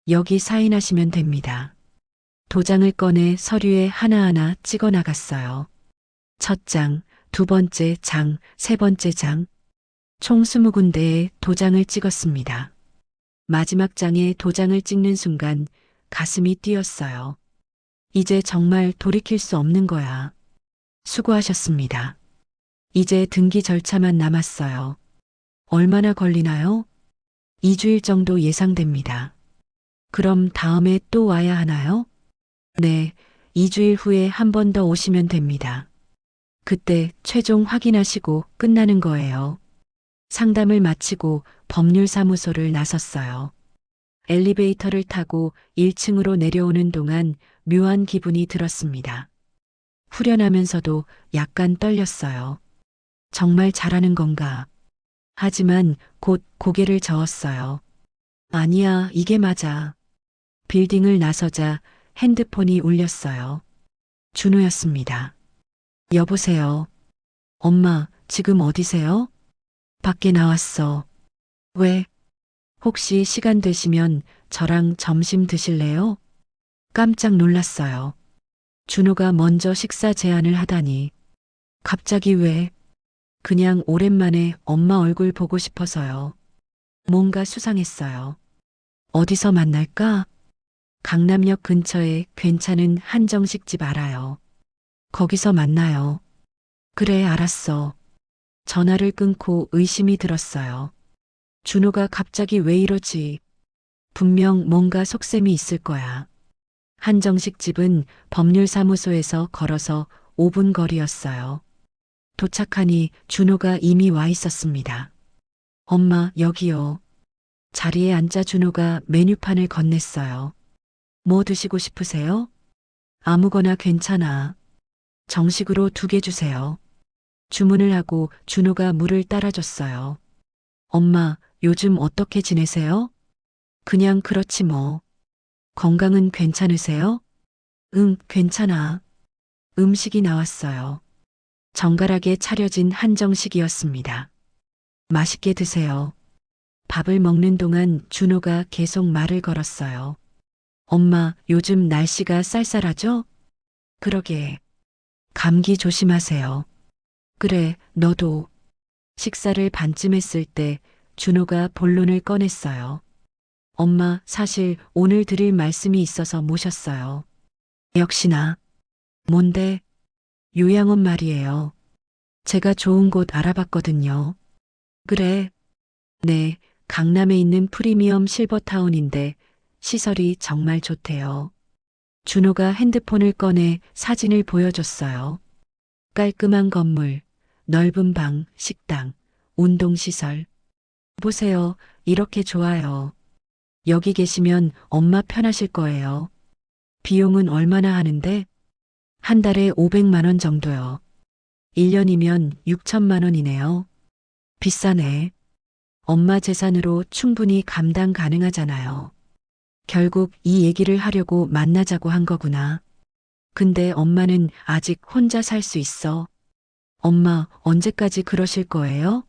여기 사인하시면 됩니다. 도장을 꺼내 서류에 하나하나 찍어 나갔어요. 첫 장, 두 번째 장, 세 번째 장. 총 20군데에 도장을 찍었습니다. 마지막 장에 도장을 찍는 순간 가슴이 뛰었어요. 이제 정말 돌이킬 수 없는 거야. 수고하셨습니다. 이제 등기 절차만 남았어요. 얼마나 걸리나요? 2주일 정도 예상됩니다. 그럼 다음에 또 와야 하나요? 네, 2주일 후에 한 번 더 오시면 됩니다. 그때 최종 확인하시고 끝나는 거예요. 상담을 마치고 법률사무소를 나섰어요. 엘리베이터를 타고 1층으로 내려오는 동안 묘한 기분이 들었습니다. 후련하면서도 약간 떨렸어요. 정말 잘하는 건가? 하지만 곧 고개를 저었어요. 아니야, 이게 맞아. 빌딩을 나서자 핸드폰이 울렸어요. 준호였습니다. 여보세요. 엄마, 지금 어디세요? 밖에 나왔어. 왜? 혹시 시간 되시면 저랑 점심 드실래요? 깜짝 놀랐어요. 준호가 먼저 식사 제안을 하다니. 갑자기 왜? 그냥 오랜만에 엄마 얼굴 보고 싶어서요. 뭔가 수상했어요. 어디서 만날까? 강남역 근처에 괜찮은 한정식집 알아요. 거기서 만나요. 그래, 알았어. 전화를 끊고 의심이 들었어요. 준호가 갑자기 왜 이러지? 분명 뭔가 속셈이 있을 거야. 한정식 집은 법률사무소에서 걸어서 5분 거리였어요. 도착하니 준호가 이미 와 있었습니다. 엄마, 여기요. 자리에 앉자 준호가 메뉴판을 건넸어요. 뭐 드시고 싶으세요? 아무거나 괜찮아. 정식으로 2개 주세요. 주문을 하고 준호가 물을 따라줬어요. 엄마, 요즘 어떻게 지내세요? 그냥 그렇지 뭐. 건강은 괜찮으세요? 응, 괜찮아. 음식이 나왔어요. 정갈하게 차려진 한정식이었습니다. 맛있게 드세요. 밥을 먹는 동안 준호가 계속 말을 걸었어요. 엄마, 요즘 날씨가 쌀쌀하죠? 그러게. 감기 조심하세요. 그래, 너도. 식사를 반쯤 했을 때 준호가 본론을 꺼냈어요. 엄마, 사실 오늘 드릴 말씀이 있어서 모셨어요. 역시나. 뭔데? 요양원 말이에요. 제가 좋은 곳 알아봤거든요. 그래. 네, 강남에 있는 프리미엄 실버타운인데 시설이 정말 좋대요. 준호가 핸드폰을 꺼내 사진을 보여줬어요. 깔끔한 건물, 넓은 방, 식당, 운동시설. 보세요. 이렇게 좋아요. 여기 계시면 엄마 편하실 거예요. 비용은 얼마나 하는데? 한 달에 500만 원 정도요. 1년이면 6천만 원이네요. 비싸네. 엄마 재산으로 충분히 감당 가능하잖아요. 결국 이 얘기를 하려고 만나자고 한 거구나. 근데 엄마는 아직 혼자 살 수 있어. 엄마, 언제까지 그러실 거예요?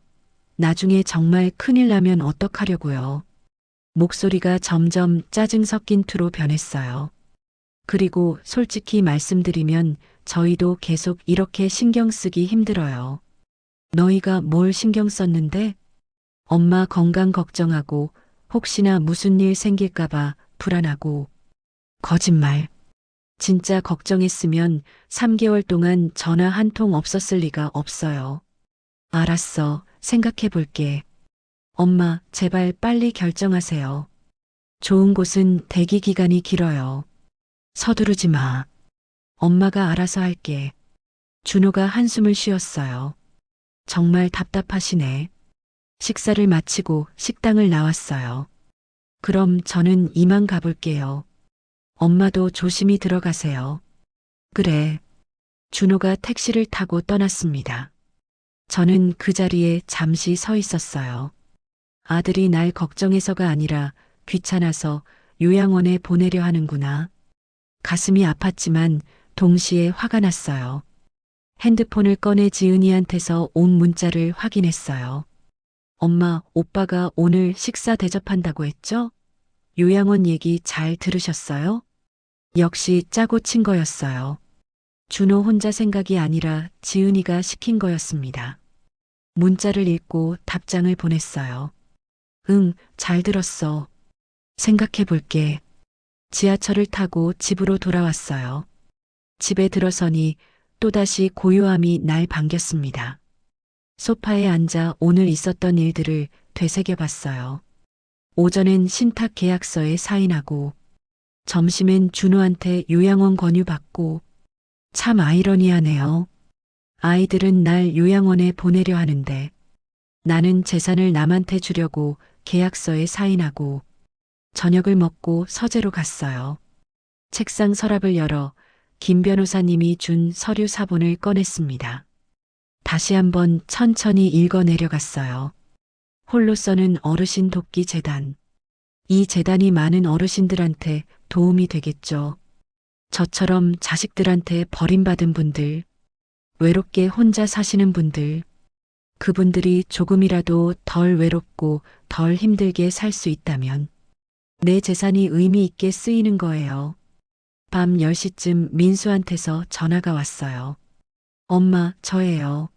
나중에 정말 큰일 나면 어떡하려고요? 목소리가 점점 짜증 섞인 투로 변했어요. 그리고 솔직히 말씀드리면 저희도 계속 이렇게 신경 쓰기 힘들어요. 너희가 뭘 신경 썼는데? 엄마 건강 걱정하고 혹시나 무슨 일 생길까봐 불안하고. 거짓말. 진짜 걱정했으면 3개월 동안 전화 한 통 없었을 리가 없어요. 알았어. 생각해 볼게. 엄마, 제발 빨리 결정하세요. 좋은 곳은 대기 기간이 길어요. 서두르지 마. 엄마가 알아서 할게. 준호가 한숨을 쉬었어요. 정말 답답하시네. 식사를 마치고 식당을 나왔어요. 그럼 저는 이만 가볼게요. 엄마도 조심히 들어가세요. 그래. 준호가 택시를 타고 떠났습니다. 저는 그 자리에 잠시 서 있었어요. 아들이 날 걱정해서가 아니라 귀찮아서 요양원에 보내려 하는구나. 가슴이 아팠지만 동시에 화가 났어요. 핸드폰을 꺼내 지은이한테서 온 문자를 확인했어요. 엄마, 오빠가 오늘 식사 대접한다고 했죠? 요양원 얘기 잘 들으셨어요? 역시 짜고 친 거였어요. 준호 혼자 생각이 아니라 지은이가 시킨 거였습니다. 문자를 읽고 답장을 보냈어요. 응, 잘 들었어. 생각해 볼게. 지하철을 타고 집으로 돌아왔어요. 집에 들어서니 또다시 고요함이 날 반겼습니다. 소파에 앉아 오늘 있었던 일들을 되새겨 봤어요. 오전엔 신탁 계약서에 사인하고, 점심엔 준호한테 요양원 권유받고, 참 아이러니하네요. 아이들은 날 요양원에 보내려 하는데, 나는 재산을 남한테 주려고 계약서에 사인하고, 저녁을 먹고 서재로 갔어요. 책상 서랍을 열어 김 변호사님이 준 서류 사본을 꺼냈습니다. 다시 한번 천천히 읽어 내려갔어요. 홀로 써는 어르신 돕기 재단. 이 재단이 많은 어르신들한테 도움이 되겠죠. 저처럼 자식들한테 버림받은 분들, 외롭게 혼자 사시는 분들, 그분들이 조금이라도 덜 외롭고 덜 힘들게 살 수 있다면 내 재산이 의미 있게 쓰이는 거예요. 밤 10시쯤 민수한테서 전화가 왔어요. 엄마, 저예요.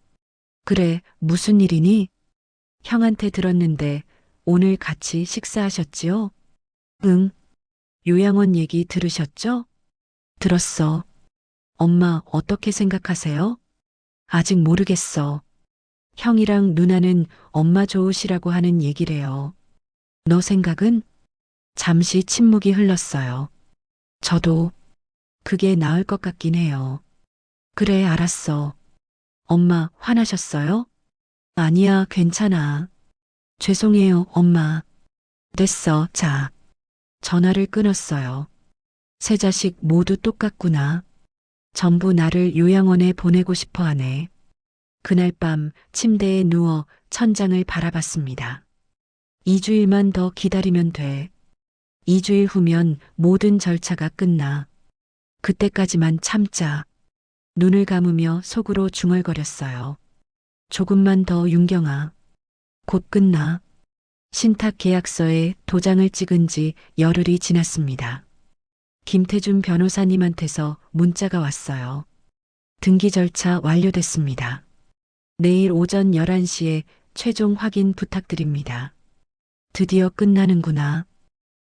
그래, 무슨 일이니? 형한테 들었는데 오늘 같이 식사하셨지요? 응. 요양원 얘기 들으셨죠? 들었어. 엄마, 어떻게 생각하세요? 아직 모르겠어. 형이랑 누나는 엄마 좋으시라고 하는 얘기래요. 너 생각은? 잠시 침묵이 흘렀어요. 저도 그게 나을 것 같긴 해요. 그래, 알았어. 엄마, 화나셨어요? 아니야, 괜찮아. 죄송해요, 엄마. 됐어, 자. 전화를 끊었어요. 세 자식 모두 똑같구나. 전부 나를 요양원에 보내고 싶어 하네. 그날 밤 침대에 누워 천장을 바라봤습니다. 2주일만 더 기다리면 돼. 2주일 후면 모든 절차가 끝나. 그때까지만 참자. 눈을 감으며 속으로 중얼거렸어요. 조금만 더 윤경아. 곧 끝나. 신탁 계약서에 도장을 찍은 지 열흘이 지났습니다. 김태준 변호사님한테서 문자가 왔어요. 등기 절차 완료됐습니다. 내일 오전 11시에 최종 확인 부탁드립니다. 드디어 끝나는구나.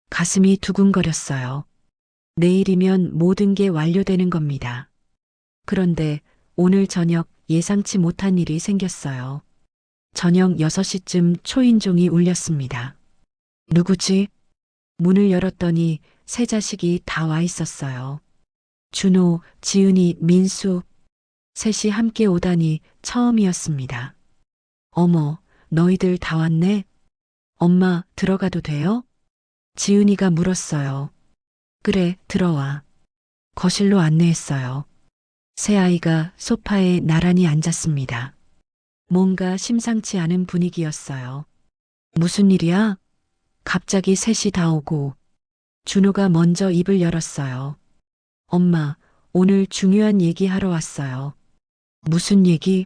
가슴이 두근거렸어요. 내일이면 모든 게 완료되는 겁니다. 그런데 오늘 저녁 예상치 못한 일이 생겼어요. 저녁 6시쯤 초인종이 울렸습니다. 누구지? 문을 열었더니 세 자식이 다 와 있었어요. 준호, 지은이, 민수. 셋이 함께 오다니 처음이었습니다. 어머, 너희들 다 왔네? 엄마, 들어가도 돼요? 지은이가 물었어요. 그래, 들어와. 거실로 안내했어요. 새 아이가 소파에 나란히 앉았습니다. 뭔가 심상치 않은 분위기였어요. 무슨 일이야? 갑자기 셋이 다 오고 준호가 먼저 입을 열었어요. 엄마, 오늘 중요한 얘기 하러 왔어요. 무슨 얘기?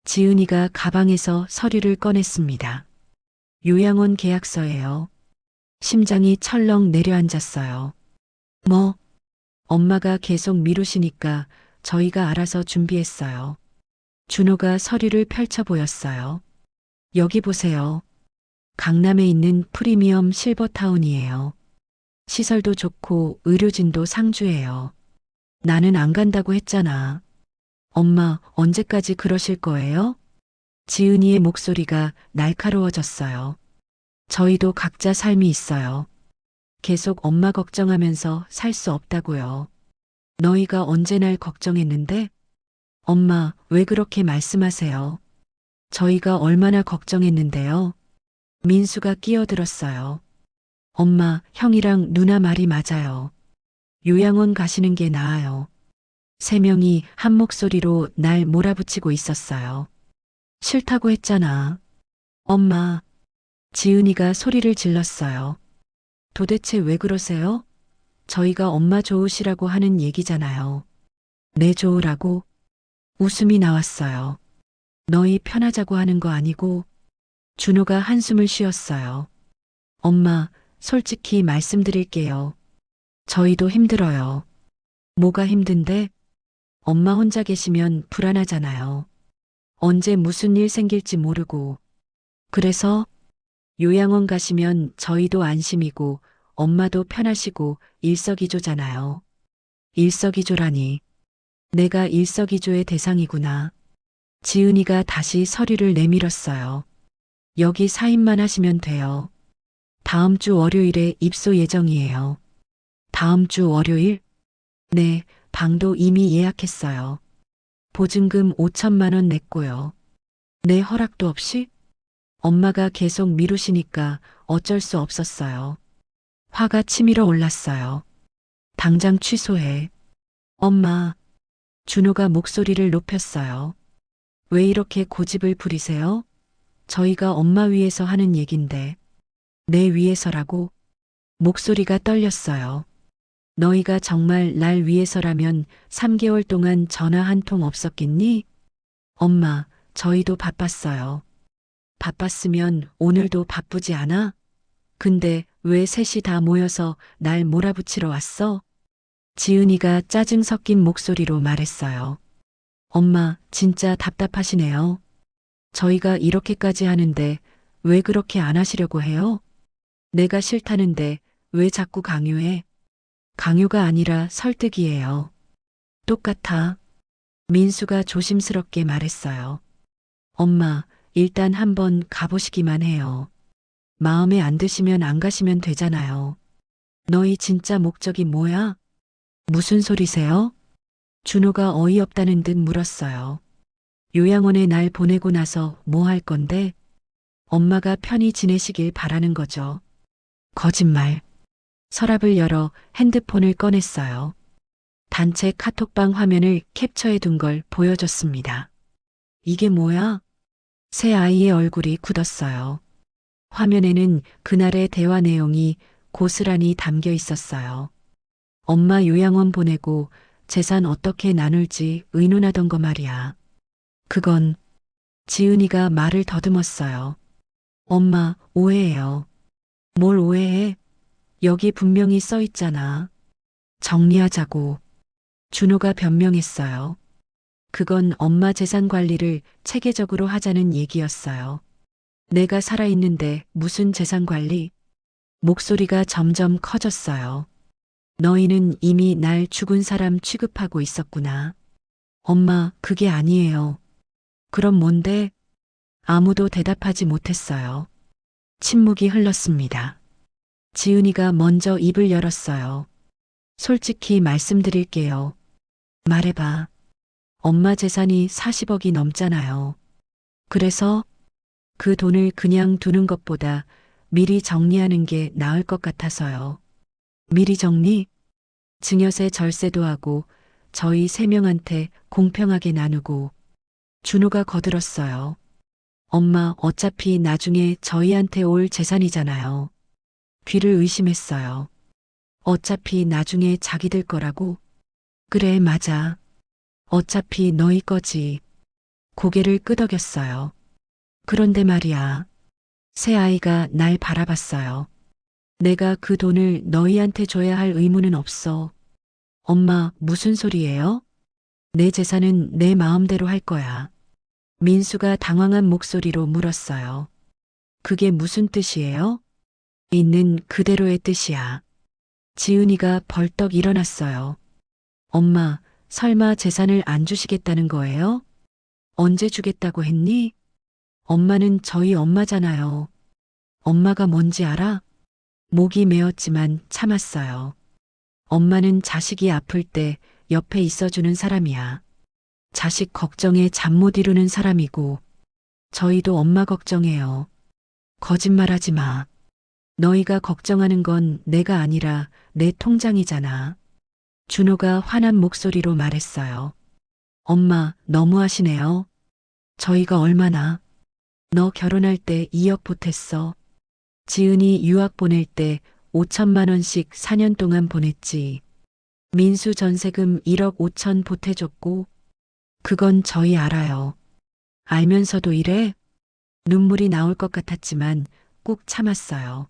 지은이가 가방에서 서류를 꺼냈습니다. 요양원 계약서예요. 심장이 철렁 내려앉았어요. 뭐? 엄마가 계속 미루시니까 저희가 알아서 준비했어요. 준호가 서류를 펼쳐 보였어요. 여기 보세요. 강남에 있는 프리미엄 실버타운이에요. 시설도 좋고 의료진도 상주해요. 나는 안 간다고 했잖아. 엄마, 언제까지 그러실 거예요? 지은이의 목소리가 날카로워졌어요. 저희도 각자 삶이 있어요. 계속 엄마 걱정하면서 살 수 없다고요. 너희가 언제 날 걱정했는데? 엄마, 왜 그렇게 말씀하세요? 저희가 얼마나 걱정했는데요. 민수가 끼어들었어요. 엄마, 형이랑 누나 말이 맞아요. 요양원 가시는 게 나아요. 세 명이 한 목소리로 날 몰아붙이고 있었어요. 싫다고 했잖아. 엄마. 지은이가 소리를 질렀어요. 도대체 왜 그러세요? 저희가 엄마 좋으시라고 하는 얘기잖아요. 내 좋으라고? 웃음이 나왔어요. 너희 편하자고 하는 거 아니고. 준호가 한숨을 쉬었어요. 엄마, 솔직히 말씀드릴게요. 저희도 힘들어요. 뭐가 힘든데? 엄마 혼자 계시면 불안하잖아요. 언제 무슨 일 생길지 모르고. 그래서 요양원 가시면 저희도 안심이고 엄마도 편하시고 일석이조잖아요. 일석이조라니. 내가 일석이조의 대상이구나. 지은이가 다시 서류를 내밀었어요. 여기 사인만 하시면 돼요. 다음 주 월요일에 입소 예정이에요. 다음 주 월요일? 네, 방도 이미 예약했어요. 보증금 5천만 원 냈고요. 내 허락도 없이? 엄마가 계속 미루시니까 어쩔 수 없었어요. 화가 치밀어 올랐어요. 당장 취소해. 엄마. 준호가 목소리를 높였어요. 왜 이렇게 고집을 부리세요? 저희가 엄마 위해서 하는 얘긴데. 내 위해서라고? 목소리가 떨렸어요. 너희가 정말 날 위해서라면 3개월 동안 전화 한 통 없었겠니? 엄마, 저희도 바빴어요. 바빴으면 오늘도 바쁘지 않아? 근데 왜 셋이 다 모여서 날 몰아붙이러 왔어? 지은이가 짜증 섞인 목소리로 말했어요. 엄마, 진짜 답답하시네요. 저희가 이렇게까지 하는데 왜 그렇게 안 하시려고 해요? 내가 싫다는데 왜 자꾸 강요해? 강요가 아니라 설득이에요. 똑같아. 민수가 조심스럽게 말했어요. 엄마, 일단 한번 가보시기만 해요. 마음에 안 드시면 안 가시면 되잖아요. 너희 진짜 목적이 뭐야? 무슨 소리세요? 준호가 어이없다는 듯 물었어요. 요양원에 날 보내고 나서 뭐 할 건데? 엄마가 편히 지내시길 바라는 거죠. 거짓말. 서랍을 열어 핸드폰을 꺼냈어요. 단체 카톡방 화면을 캡처해 둔 걸 보여줬습니다. 이게 뭐야? 새 아이의 얼굴이 굳었어요. 화면에는 그날의 대화 내용이 고스란히 담겨 있었어요. 엄마 요양원 보내고 재산 어떻게 나눌지 의논하던 거 말이야. 그건 지은이가 말을 더듬었어요. 엄마, 오해해요. 뭘 오해해? 여기 분명히 써 있잖아. 정리하자고. 준호가 변명했어요. 그건 엄마 재산 관리를 체계적으로 하자는 얘기였어요. 내가 살아있는데 무슨 재산 관리? 목소리가 점점 커졌어요. 너희는 이미 날 죽은 사람 취급하고 있었구나. 엄마, 그게 아니에요. 그럼 뭔데? 아무도 대답하지 못했어요. 침묵이 흘렀습니다. 지은이가 먼저 입을 열었어요. 솔직히 말씀드릴게요. 말해봐. 엄마 재산이 40억이 넘잖아요. 그래서 그 돈을 그냥 두는 것보다 미리 정리하는 게 나을 것 같아서요. 미리 정리? 증여세 절세도 하고 저희 세 명한테 공평하게 나누고. 준호가 거들었어요. 엄마, 어차피 나중에 저희한테 올 재산이잖아요. 귀를 의심했어요. 어차피 나중에 자기들 거라고? 그래, 맞아. 어차피 너희 거지. 고개를 끄덕였어요. 그런데 말이야. 새 아이가 날 바라봤어요. 내가 그 돈을 너희한테 줘야 할 의무는 없어. 엄마, 무슨 소리예요? 내 재산은 내 마음대로 할 거야. 민수가 당황한 목소리로 물었어요. 그게 무슨 뜻이에요? 있는 그대로의 뜻이야. 지은이가 벌떡 일어났어요. 엄마, 설마 재산을 안 주시겠다는 거예요? 언제 주겠다고 했니? 엄마는 저희 엄마잖아요. 엄마가 뭔지 알아? 목이 메었지만 참았어요. 엄마는 자식이 아플 때 옆에 있어주는 사람이야. 자식 걱정에 잠 못 이루는 사람이고, 저희도 엄마 걱정해요. 거짓말하지 마. 너희가 걱정하는 건 내가 아니라 내 통장이잖아. 준호가 화난 목소리로 말했어요. 엄마, 너무하시네요. 저희가 얼마나? 너 결혼할 때 2억 보탰어. 지은이 유학 보낼 때 5천만 원씩 4년 동안 보냈지. 민수 전세금 1억 5천 보태줬고, 그건 저희 알아요. 알면서도 이래? 눈물이 나올 것 같았지만 꾹 참았어요.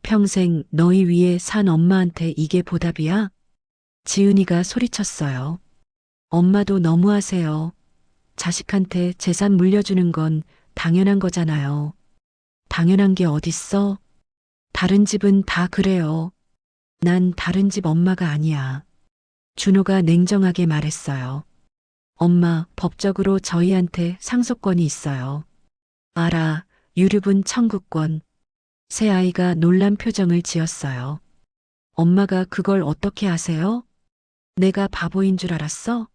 평생 너희 위에 산 엄마한테 이게 보답이야? 지은이가 소리쳤어요. 엄마도 너무하세요. 자식한테 재산 물려주는 건 당연한 거잖아요. 당연한 게 어딨어? 다른 집은 다 그래요. 난 다른 집 엄마가 아니야. 준호가 냉정하게 말했어요. 엄마, 법적으로 저희한테 상속권이 있어요. 알아, 유류분 청구권. 새 아이가 놀란 표정을 지었어요. 엄마가 그걸 어떻게 아세요? 내가 바보인 줄 알았어?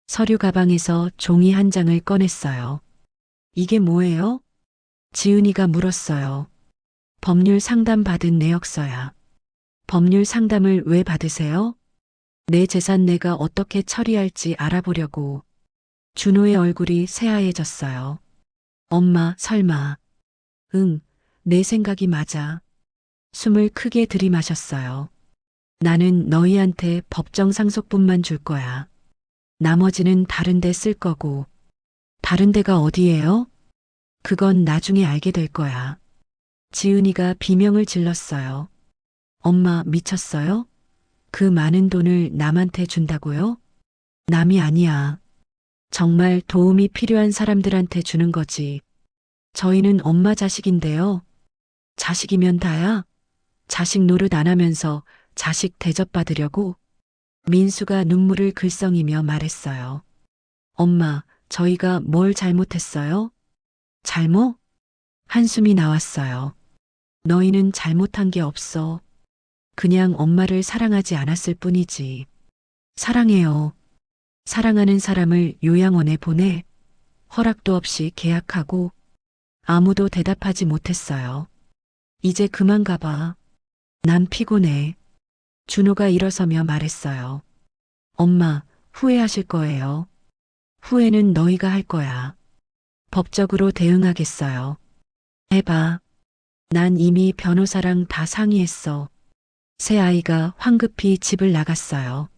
서류 가방에서 종이 한 장을 꺼냈어요. 이게 뭐예요? 지은이가 물었어요. 법률 상담 받은 내역서야. 법률 상담을 왜 받으세요? 내 재산 내가 어떻게 처리할지 알아보려고. 준호의 얼굴이 새하얘졌어요. 엄마, 설마. 응, 내 생각이 맞아. 숨을 크게 들이마셨어요. 나는 너희한테 법정 상속분만 줄 거야. 나머지는 다른 데 쓸 거고. 다른 데가 어디예요? 그건 나중에 알게 될 거야. 지은이가 비명을 질렀어요. 엄마, 미쳤어요? 그 많은 돈을 남한테 준다고요? 남이 아니야. 정말 도움이 필요한 사람들한테 주는 거지. 저희는 엄마 자식인데요. 자식이면 다야? 자식 노릇 안 하면서 자식 대접받으려고? 민수가 눈물을 글썽이며 말했어요. 엄마, 저희가 뭘 잘못했어요? 잘못? 한숨이 나왔어요. 너희는 잘못한 게 없어. 그냥 엄마를 사랑하지 않았을 뿐이지. 사랑해요. 사랑하는 사람을 요양원에 보내. 허락도 없이 계약하고. 아무도 대답하지 못했어요. 이제 그만 가봐. 난 피곤해. 준호가 일어서며 말했어요. 엄마, 후회하실 거예요. 후회는 너희가 할 거야. 법적으로 대응하겠어요. 해봐. 난 이미 변호사랑 다 상의했어. 새 아이가 황급히 집을 나갔어요.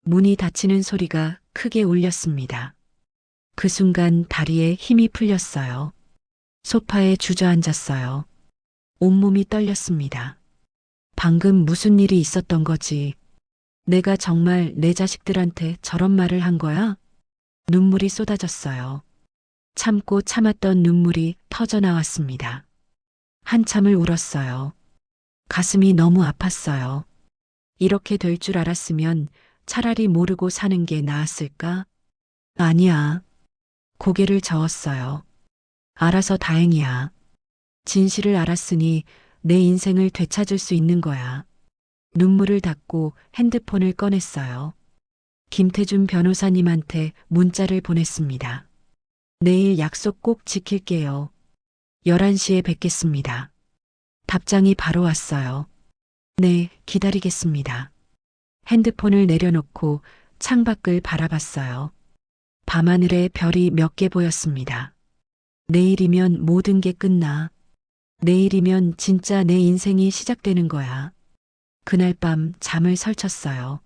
문이 닫히는 소리가 크게 울렸습니다. 그 순간 다리에 힘이 풀렸어요. 소파에 주저앉았어요. 온몸이 떨렸습니다. 방금 무슨 일이 있었던 거지? 내가 정말 내 자식들한테 저런 말을 한 거야? 눈물이 쏟아졌어요. 참고 참았던 눈물이 터져 나왔습니다. 한참을 울었어요. 가슴이 너무 아팠어요. 이렇게 될 줄 알았으면 차라리 모르고 사는 게 나았을까? 아니야. 고개를 저었어요. 알아서 다행이야. 진실을 알았으니 내 인생을 되찾을 수 있는 거야. 눈물을 닦고 핸드폰을 꺼냈어요. 김태준 변호사님한테 문자를 보냈습니다. 내일 약속 꼭 지킬게요. 11시에 뵙겠습니다. 답장이 바로 왔어요. 네, 기다리겠습니다. 핸드폰을 내려놓고 창밖을 바라봤어요. 밤하늘에 별이 몇 개 보였습니다. 내일이면 모든 게 끝나. 내일이면 진짜 내 인생이 시작되는 거야. 그날 밤 잠을 설쳤어요.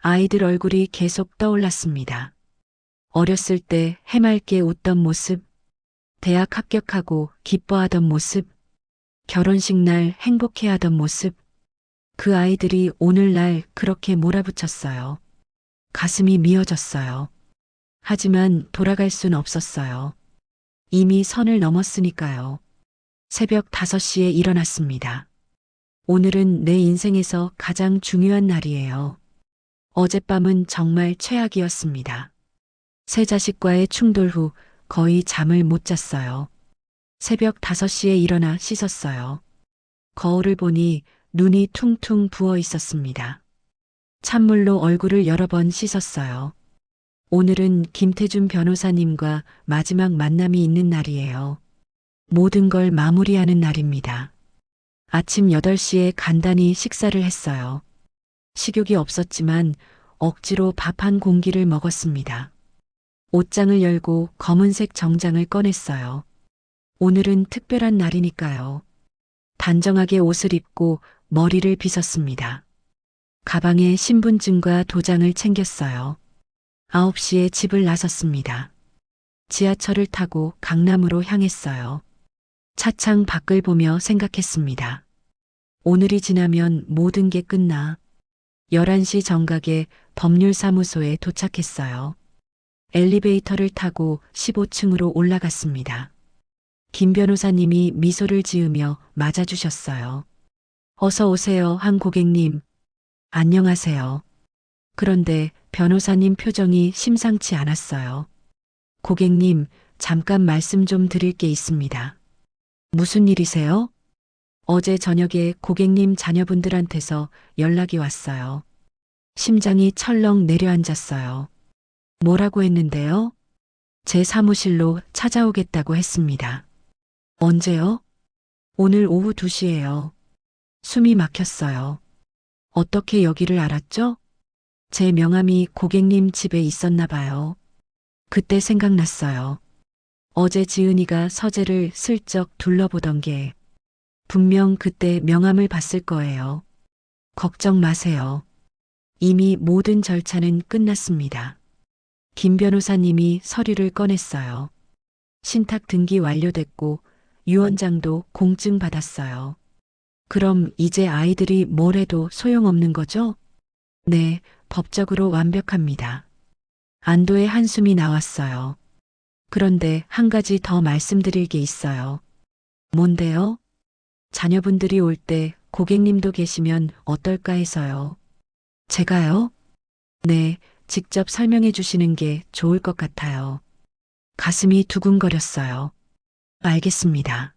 아이들 얼굴이 계속 떠올랐습니다. 어렸을 때 해맑게 웃던 모습, 대학 합격하고 기뻐하던 모습, 결혼식 날 행복해하던 모습, 그 아이들이 오늘날 그렇게 몰아붙였어요. 가슴이 미어졌어요. 하지만 돌아갈 순 없었어요. 이미 선을 넘었으니까요. 새벽 5시에 일어났습니다. 오늘은 내 인생에서 가장 중요한 날이에요. 어젯밤은 정말 최악이었습니다. 세 자식과의 충돌 후 거의 잠을 못 잤어요. 새벽 5시에 일어나 씻었어요. 거울을 보니 눈이 퉁퉁 부어 있었습니다. 찬물로 얼굴을 여러 번 씻었어요. 오늘은 김태준 변호사님과 마지막 만남이 있는 날이에요. 모든 걸 마무리하는 날입니다. 아침 8시에 간단히 식사를 했어요. 식욕이 없었지만 억지로 밥 한 공기를 먹었습니다. 옷장을 열고 검은색 정장을 꺼냈어요. 오늘은 특별한 날이니까요. 단정하게 옷을 입고 머리를 빗었습니다. 가방에 신분증과 도장을 챙겼어요. 9시에 집을 나섰습니다. 지하철을 타고 강남으로 향했어요. 차창 밖을 보며 생각했습니다. 오늘이 지나면 모든 게 끝나. 11시 정각에 법률사무소에 도착했어요. 엘리베이터를 타고 15층으로 올라갔습니다. 김 변호사님이 미소를 지으며 맞아주셨어요. 어서 오세요, 한 고객님. 안녕하세요. 그런데 변호사님 표정이 심상치 않았어요. 고객님, 잠깐 말씀 좀 드릴 게 있습니다. 무슨 일이세요? 어제 저녁에 고객님 자녀분들한테서 연락이 왔어요. 심장이 철렁 내려앉았어요. 뭐라고 했는데요? 제 사무실로 찾아오겠다고 했습니다. 언제요? 오늘 오후 2시예요. 숨이 막혔어요. 어떻게 여기를 알았죠? 제 명함이 고객님 집에 있었나 봐요. 그때 생각났어요. 어제 지은이가 서재를 슬쩍 둘러보던 게 분명 그때 명함을 봤을 거예요. 걱정 마세요. 이미 모든 절차는 끝났습니다. 김 변호사님이 서류를 꺼냈어요. 신탁 등기 완료됐고 유언장도 공증 받았어요. 그럼 이제 아이들이 뭘 해도 소용없는 거죠? 네, 법적으로 완벽합니다. 안도의 한숨이 나왔어요. 그런데 한 가지 더 말씀드릴 게 있어요. 뭔데요? 자녀분들이 올 때 고객님도 계시면 어떨까 해서요. 제가요? 네, 직접 설명해 주시는 게 좋을 것 같아요. 가슴이 두근거렸어요. 알겠습니다.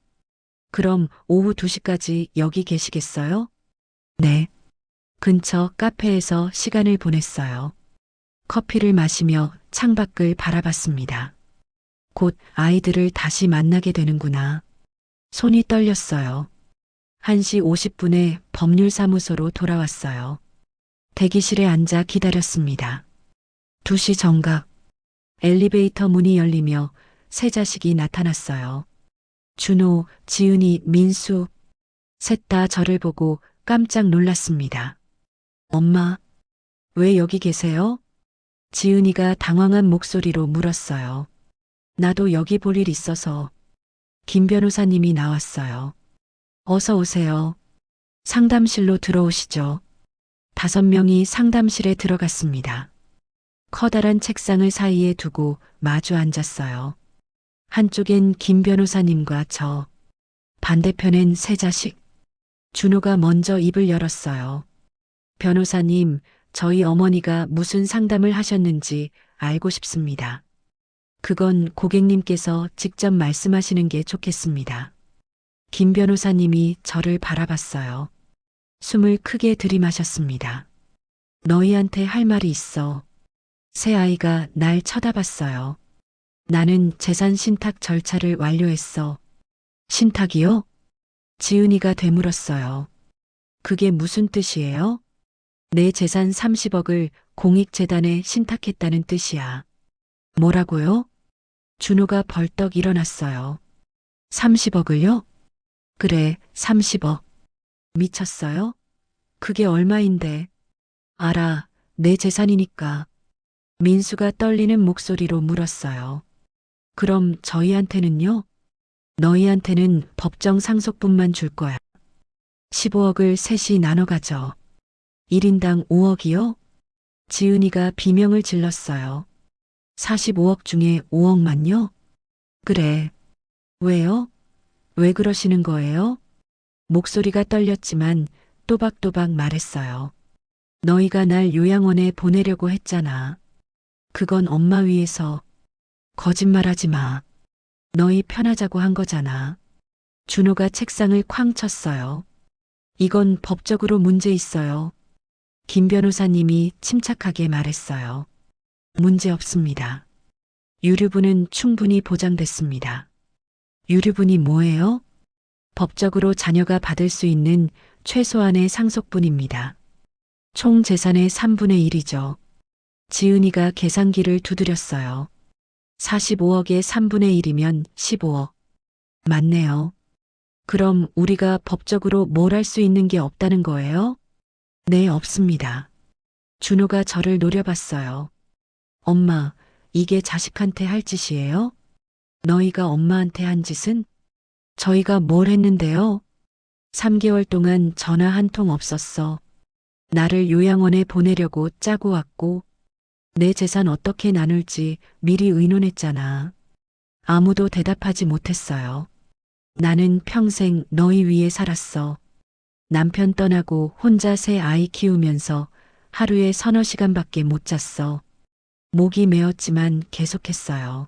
그럼 오후 2시까지 여기 계시겠어요? 네. 근처 카페에서 시간을 보냈어요. 커피를 마시며 창밖을 바라봤습니다. 곧 아이들을 다시 만나게 되는구나. 손이 떨렸어요. 1시 50분에 법률사무소로 돌아왔어요. 대기실에 앉아 기다렸습니다. 2시 정각. 엘리베이터 문이 열리며 세 자식이 나타났어요. 준호, 지은이, 민수. 셋 다 저를 보고 깜짝 놀랐습니다. 엄마, 왜 여기 계세요? 지은이가 당황한 목소리로 물었어요. 나도 여기 볼 일 있어서. 김 변호사님이 나왔어요. 어서 오세요. 상담실로 들어오시죠. 5명이 상담실에 들어갔습니다. 커다란 책상을 사이에 두고 마주 앉았어요. 한쪽엔 김 변호사님과 저, 반대편엔 세 자식. 준호가 먼저 입을 열었어요. 변호사님, 저희 어머니가 무슨 상담을 하셨는지 알고 싶습니다. 그건 고객님께서 직접 말씀하시는 게 좋겠습니다. 김 변호사님이 저를 바라봤어요. 숨을 크게 들이마셨습니다. 너희한테 할 말이 있어. 새 아이가 날 쳐다봤어요. 나는 재산 신탁 절차를 완료했어. 신탁이요? 지은이가 되물었어요. 그게 무슨 뜻이에요? 내 재산 30억을 공익재단에 신탁했다는 뜻이야. 뭐라고요? 준호가 벌떡 일어났어요. 30억을요? 그래, 30억. 미쳤어요? 그게 얼마인데? 알아, 내 재산이니까. 민수가 떨리는 목소리로 물었어요. 그럼 저희한테는요? 너희한테는 법정 상속분만 줄 거야. 15억을 셋이 나눠 가져. 1인당 5억이요? 지은이가 비명을 질렀어요. 45억 중에 5억만요? 그래. 왜요? 왜 그러시는 거예요? 목소리가 떨렸지만 또박또박 말했어요. 너희가 날 요양원에 보내려고 했잖아. 그건 엄마 위해서. 거짓말하지 마. 너희 편하자고 한 거잖아. 준호가 책상을 쾅 쳤어요. 이건 법적으로 문제 있어요. 김 변호사님이 침착하게 말했어요. 문제 없습니다. 유류분은 충분히 보장됐습니다. 유류분이 뭐예요? 법적으로 자녀가 받을 수 있는 최소한의 상속분입니다. 총 재산의 3분의 1이죠. 지은이가 계산기를 두드렸어요. 45억의 3분의 1이면 15억. 맞네요. 그럼 우리가 법적으로 뭘 할 수 있는 게 없다는 거예요? 네, 없습니다. 준호가 저를 노려봤어요. 엄마, 이게 자식한테 할 짓이에요? 너희가 엄마한테 한 짓은? 저희가 뭘 했는데요? 3개월 동안 전화 한 통 없었어. 나를 요양원에 보내려고 짜고 왔고, 내 재산 어떻게 나눌지 미리 의논했잖아. 아무도 대답하지 못했어요. 나는 평생 너희 위에 살았어. 남편 떠나고 혼자 새 아이 키우면서 하루에 서너 시간밖에 못 잤어. 목이 메었지만 계속했어요.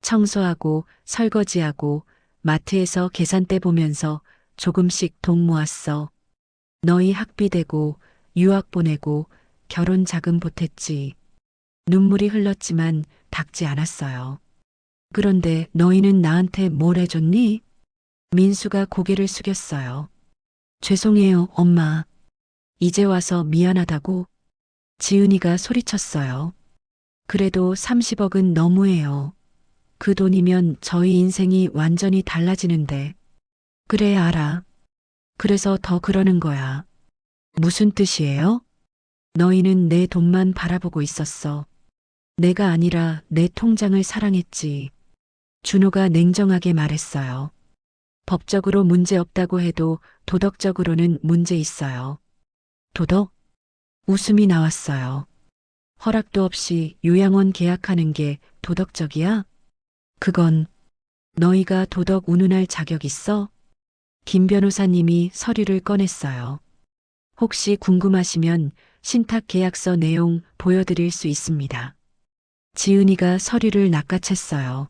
청소하고 설거지하고 마트에서 계산대 보면서 조금씩 돈 모았어. 너희 학비 대고 유학 보내고 결혼 자금 보탰지. 눈물이 흘렀지만 닦지 않았어요. 그런데 너희는 나한테 뭘 해줬니? 민수가 고개를 숙였어요. 죄송해요, 엄마. 이제 와서 미안하다고. 지은이가 소리쳤어요. 그래도 30억은 너무해요. 그 돈이면 저희 인생이 완전히 달라지는데. 그래, 알아. 그래서 더 그러는 거야. 무슨 뜻이에요? 너희는 내 돈만 바라보고 있었어. 내가 아니라 내 통장을 사랑했지. 준호가 냉정하게 말했어요. 법적으로 문제 없다고 해도 도덕적으로는 문제 있어요. 도덕? 웃음이 나왔어요. 허락도 없이 요양원 계약하는 게 도덕적이야? 그건 너희가 도덕 운운할 자격 있어? 김 변호사님이 서류를 꺼냈어요. 혹시 궁금하시면 신탁 계약서 내용 보여드릴 수 있습니다. 지은이가 서류를 낚아챘어요.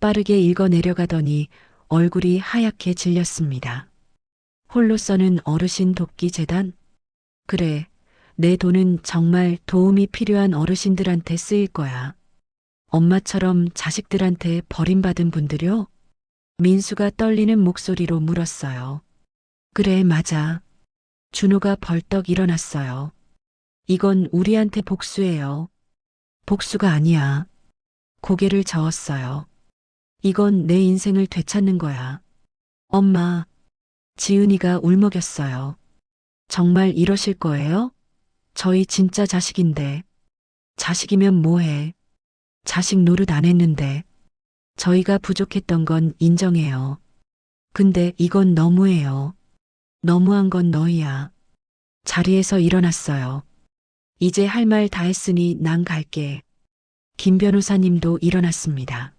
빠르게 읽어 내려가더니 얼굴이 하얗게 질렸습니다. 홀로 써는 어르신 돕기 재단? 그래, 내 돈은 정말 도움이 필요한 어르신들한테 쓰일 거야. 엄마처럼 자식들한테 버림받은 분들요? 민수가 떨리는 목소리로 물었어요. 그래, 맞아. 준호가 벌떡 일어났어요. 이건 우리한테 복수예요. 복수가 아니야. 고개를 저었어요. 이건 내 인생을 되찾는 거야. 엄마, 지은이가 울먹였어요. 정말 이러실 거예요? 저희 진짜 자식인데. 자식이면 뭐해. 자식 노릇 안 했는데. 저희가 부족했던 건 인정해요. 근데 이건 너무해요. 너무한 건 너희야. 자리에서 일어났어요. 이제 할 말 다 했으니 난 갈게. 김 변호사님도 일어났습니다.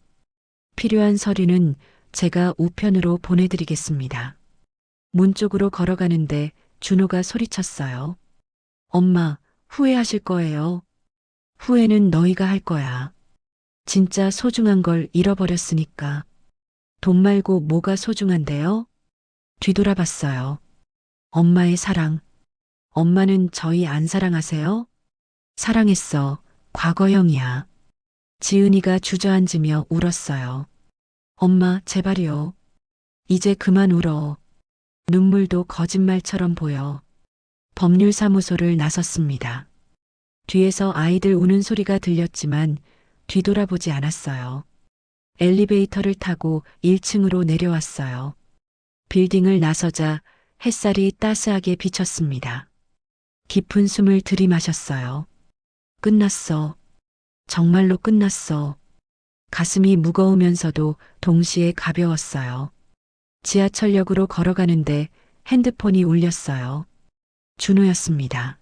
필요한 서류는 제가 우편으로 보내드리겠습니다. 문 쪽으로 걸어가는데 준호가 소리쳤어요. 엄마, 후회하실 거예요. 후회는 너희가 할 거야. 진짜 소중한 걸 잃어버렸으니까. 돈 말고 뭐가 소중한데요? 뒤돌아봤어요. 엄마의 사랑. 엄마는 저희 안 사랑하세요? 사랑했어. 과거형이야. 지은이가 주저앉으며 울었어요. 엄마, 제발요. 이제 그만 울어. 눈물도 거짓말처럼 보여. 법률사무소를 나섰습니다. 뒤에서 아이들 우는 소리가 들렸지만 뒤돌아보지 않았어요. 엘리베이터를 타고 1층으로 내려왔어요. 빌딩을 나서자 햇살이 따스하게 비쳤습니다. 깊은 숨을 들이마셨어요. 끝났어. 정말로 끝났어. 가슴이 무거우면서도 동시에 가벼웠어요. 지하철역으로 걸어가는데 핸드폰이 울렸어요. 준호였습니다.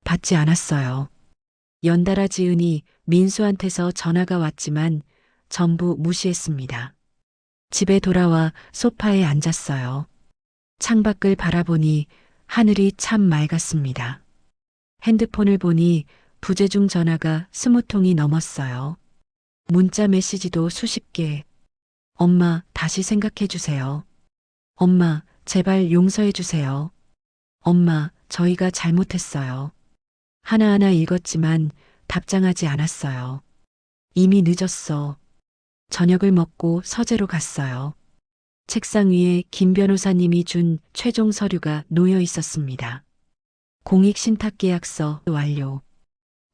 받지 않았어요. 연달아 지은이 민수한테서 전화가 왔지만 전부 무시했습니다. 집에 돌아와 소파에 앉았어요. 창밖을 바라보니 하늘이 참 맑았습니다. 핸드폰을 보니 부재중 전화가 20통이 넘었어요. 문자 메시지도 수십 개. 엄마, 다시 생각해 주세요. 엄마, 제발 용서해 주세요. 엄마, 저희가 잘못했어요. 하나하나 읽었지만 답장하지 않았어요. 이미 늦었어. 저녁을 먹고 서재로 갔어요. 책상 위에 김 변호사님이 준 최종 서류가 놓여 있었습니다. 공익신탁계약서 완료.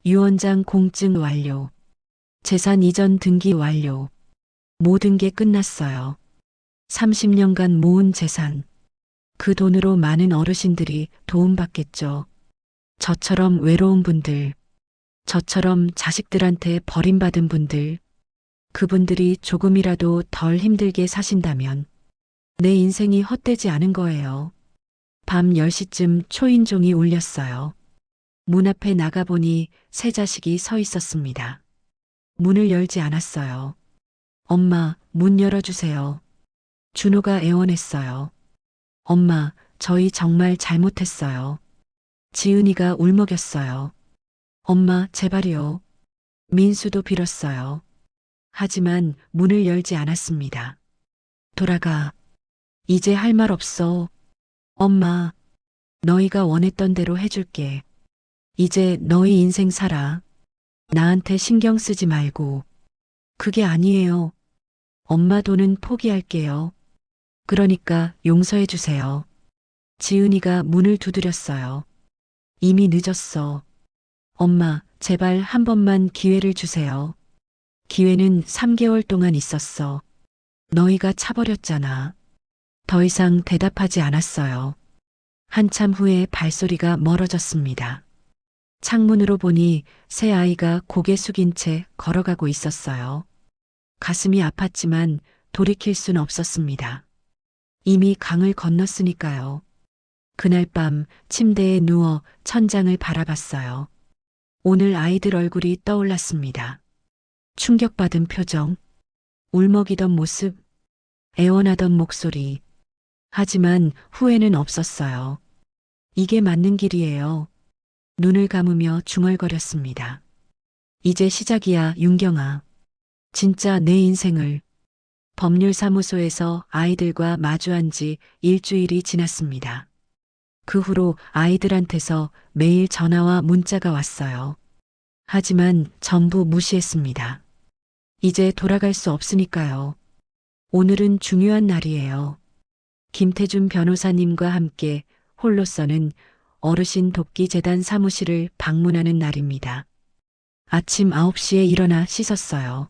유언장 공증 완료. 재산 이전 등기 완료. 모든 게 끝났어요. 30년간 모은 재산. 그 돈으로 많은 어르신들이 도움받겠죠. 저처럼 외로운 분들, 저처럼 자식들한테 버림받은 분들, 그분들이 조금이라도 덜 힘들게 사신다면 내 인생이 헛되지 않은 거예요. 밤 10시쯤 초인종이 울렸어요. 문 앞에 나가보니 새 자식이 서 있었습니다. 문을 열지 않았어요. 엄마, 문 열어주세요. 준호가 애원했어요. 엄마, 저희 정말 잘못했어요. 지은이가 울먹였어요. 엄마, 제발요. 민수도 빌었어요. 하지만 문을 열지 않았습니다. 돌아가. 이제 할 말 없어. 엄마, 너희가 원했던 대로 해줄게. 이제 너희 인생 살아. 나한테 신경 쓰지 말고. 그게 아니에요. 엄마 돈은 포기할게요. 그러니까 용서해 주세요. 지은이가 문을 두드렸어요. 이미 늦었어. 엄마, 제발 한 번만 기회를 주세요. 기회는 3개월 동안 있었어. 너희가 차버렸잖아. 더 이상 대답하지 않았어요. 한참 후에 발소리가 멀어졌습니다. 창문으로 보니 새 아이가 고개 숙인 채 걸어가고 있었어요. 가슴이 아팠지만 돌이킬 순 없었습니다. 이미 강을 건넜으니까요. 그날 밤 침대에 누워 천장을 바라봤어요. 오늘 아이들 얼굴이 떠올랐습니다. 충격받은 표정, 울먹이던 모습, 애원하던 목소리. 하지만 후회는 없었어요. 이게 맞는 길이에요. 눈을 감으며 중얼거렸습니다. 이제 시작이야, 윤경아. 진짜 내 인생을. 법률사무소에서 아이들과 마주한 지 일주일이 지났습니다. 그 후로 아이들한테서 매일 전화와 문자가 왔어요. 하지만 전부 무시했습니다. 이제 돌아갈 수 없으니까요. 오늘은 중요한 날이에요. 김태준 변호사님과 함께 홀로서는 어르신 돕기 재단 사무실을 방문하는 날입니다. 아침 9시에 일어나 씻었어요.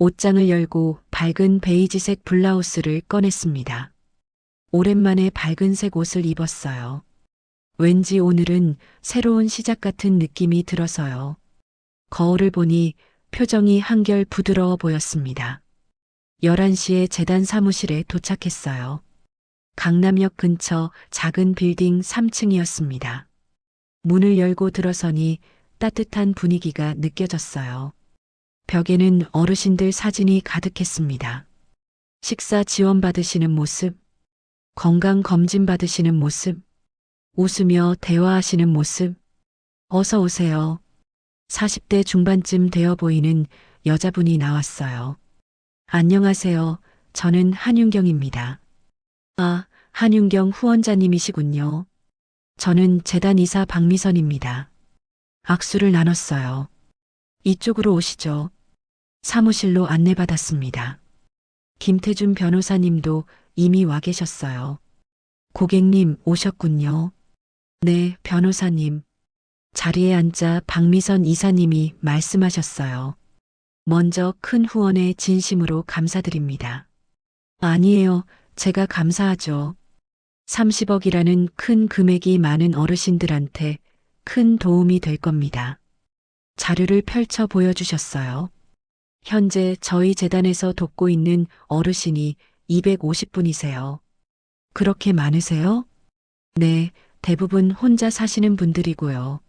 옷장을 열고 밝은 베이지색 블라우스를 꺼냈습니다. 오랜만에 밝은색 옷을 입었어요. 왠지 오늘은 새로운 시작 같은 느낌이 들어서요. 거울을 보니 표정이 한결 부드러워 보였습니다. 11시에 재단 사무실에 도착했어요. 강남역 근처 작은 빌딩 3층이었습니다. 문을 열고 들어서니 따뜻한 분위기가 느껴졌어요. 벽에는 어르신들 사진이 가득했습니다. 식사 지원 받으시는 모습, 건강 검진 받으시는 모습, 웃으며 대화하시는 모습. 어서 오세요. 40대 중반쯤 되어 보이는 여자분이 나왔어요. 안녕하세요. 저는 한윤경입니다. 아, 한윤경 후원자님이시군요. 저는 재단 이사 박미선입니다. 악수를 나눴어요. 이쪽으로 오시죠. 사무실로 안내받았습니다. 김태준 변호사님도 이미 와 계셨어요. 고객님 오셨군요. 네, 변호사님. 자리에 앉자 박미선 이사님이 말씀하셨어요. 먼저 큰 후원에 진심으로 감사드립니다. 아니에요. 제가 감사하죠. 30억이라는 큰 금액이 많은 어르신들한테 큰 도움이 될 겁니다. 자료를 펼쳐 보여주셨어요. 현재 저희 재단에서 돕고 있는 어르신이 250분이세요. 그렇게 많으세요? 네, 대부분 혼자 사시는 분들이고요.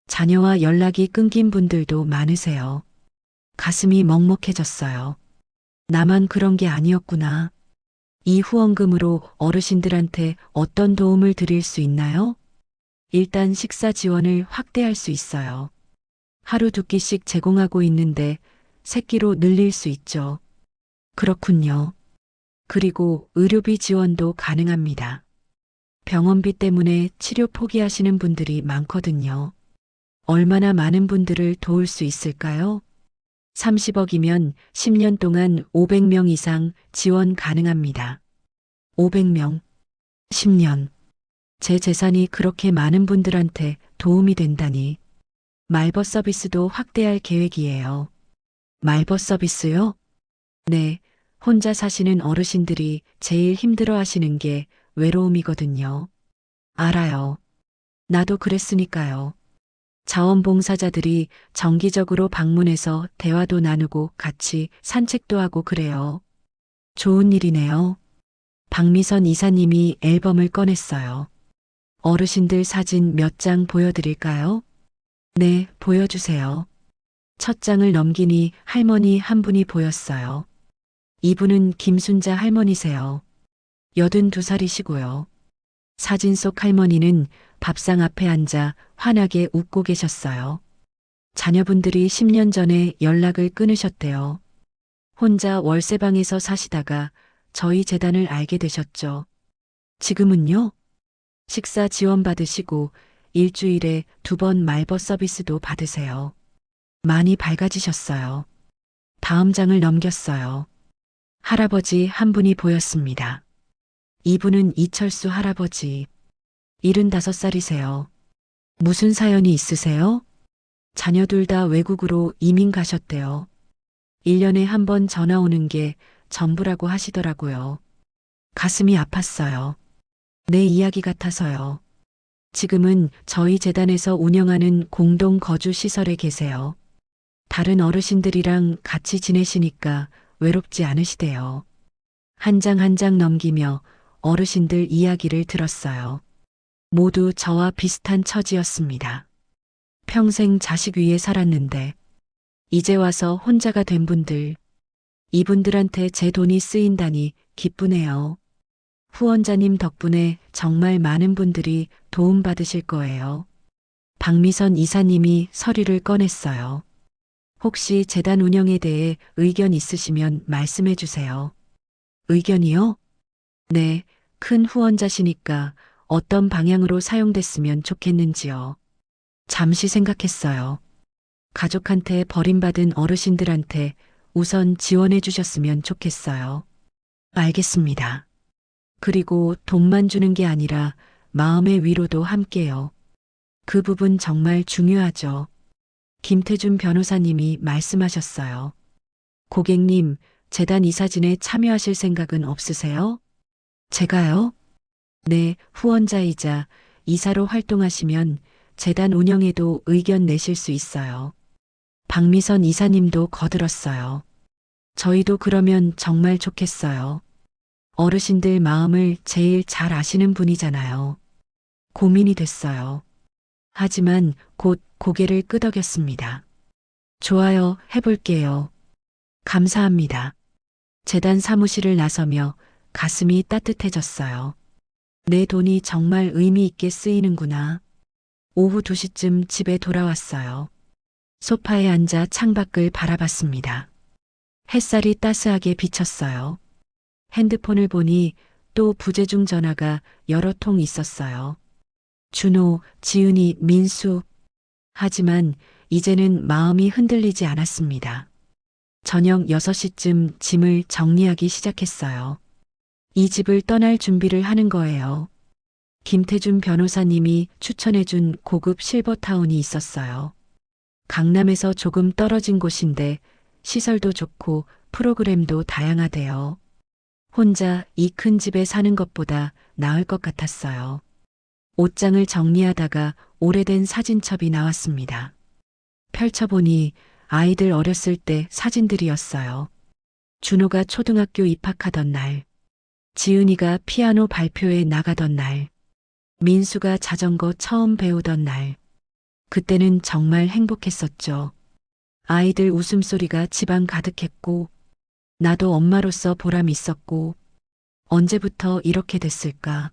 자녀와 연락이 끊긴 분들도 많으세요. 가슴이 먹먹해졌어요. 나만 그런 게 아니었구나. 이 후원금으로 어르신들한테 어떤 도움을 드릴 수 있나요? 일단 식사 지원을 확대할 수 있어요. 하루 2끼씩 제공하고 있는데 3끼로 늘릴 수 있죠. 그렇군요. 그리고 의료비 지원도 가능합니다. 병원비 때문에 치료 포기하시는 분들이 많거든요. 얼마나 많은 분들을 도울 수 있을까요? 30억이면 10년 동안 500명 이상 지원 가능합니다. 500명, 10년. 제 재산이 그렇게 많은 분들한테 도움이 된다니. 말벗 서비스도 확대할 계획이에요. 말벗 서비스요? 네, 혼자 사시는 어르신들이 제일 힘들어 하시는 게 외로움이거든요. 알아요. 나도 그랬으니까요. 자원봉사자들이 정기적으로 방문해서 대화도 나누고 같이 산책도 하고 그래요. 좋은 일이네요. 박미선 이사님이 앨범을 꺼냈어요. 어르신들 사진 몇 장 보여드릴까요? 네, 보여주세요. 첫 장을 넘기니 할머니 한 분이 보였어요. 이분은 김순자 할머니세요. 82살이시고요. 사진 속 할머니는 밥상 앞에 앉아 환하게 웃고 계셨어요. 자녀분들이 10년 전에 연락을 끊으셨대요. 혼자 월세방에서 사시다가 저희 재단을 알게 되셨죠. 지금은요? 식사 지원 받으시고 일주일에 2번 말벗 서비스도 받으세요. 많이 밝아지셨어요. 다음 장을 넘겼어요. 할아버지 한 분이 보였습니다. 이분은 이철수 할아버지. 75살이세요. 무슨 사연이 있으세요? 자녀 둘 다 외국으로 이민 가셨대요. 1년에 한 번 전화 오는 게 전부라고 하시더라고요. 가슴이 아팠어요. 내 이야기 같아서요. 지금은 저희 재단에서 운영하는 공동 거주 시설에 계세요. 다른 어르신들이랑 같이 지내시니까 외롭지 않으시대요. 한 장 한 장 넘기며 어르신들 이야기를 들었어요. 모두 저와 비슷한 처지였습니다. 평생 자식 위에 살았는데 이제 와서 혼자가 된 분들, 이분들한테 제 돈이 쓰인다니 기쁘네요. 후원자님 덕분에 정말 많은 분들이 도움받으실 거예요. 박미선 이사님이 서류를 꺼냈어요. 혹시 재단 운영에 대해 의견 있으시면 말씀해 주세요. 의견이요? 네, 큰 후원자시니까 어떤 방향으로 사용됐으면 좋겠는지요. 잠시 생각했어요. 가족한테 버림받은 어르신들한테 우선 지원해 주셨으면 좋겠어요. 알겠습니다. 그리고 돈만 주는 게 아니라 마음의 위로도 함께요. 그 부분 정말 중요하죠. 김태준 변호사님이 말씀하셨어요. 고객님, 재단 이사진에 참여하실 생각은 없으세요? 제가요? 네, 후원자이자 이사로 활동하시면 재단 운영에도 의견 내실 수 있어요. 박미선 이사님도 거들었어요. 저희도 그러면 정말 좋겠어요. 어르신들 마음을 제일 잘 아시는 분이잖아요. 고민이 됐어요. 하지만 곧 고개를 끄덕였습니다. 좋아요, 해볼게요. 감사합니다. 재단 사무실을 나서며 가슴이 따뜻해졌어요. 내 돈이 정말 의미 있게 쓰이는구나. 오후 2시쯤 집에 돌아왔어요. 소파에 앉아 창밖을 바라봤습니다. 햇살이 따스하게 비쳤어요. 핸드폰을 보니 또 부재중 전화가 여러 통 있었어요. 준호, 지은이, 민수. 하지만 이제는 마음이 흔들리지 않았습니다. 저녁 6시쯤 짐을 정리하기 시작했어요. 이 집을 떠날 준비를 하는 거예요. 김태준 변호사님이 추천해준 고급 실버타운이 있었어요. 강남에서 조금 떨어진 곳인데 시설도 좋고 프로그램도 다양하대요. 혼자 이 큰 집에 사는 것보다 나을 것 같았어요. 옷장을 정리하다가 오래된 사진첩이 나왔습니다. 펼쳐보니 아이들 어렸을 때 사진들이었어요. 준호가 초등학교 입학하던 날, 지은이가 피아노 발표회 나가던 날, 민수가 자전거 처음 배우던 날. 그때는 정말 행복했었죠. 아이들 웃음소리가 집안 가득했고, 나도 엄마로서 보람 있었고, 언제부터 이렇게 됐을까?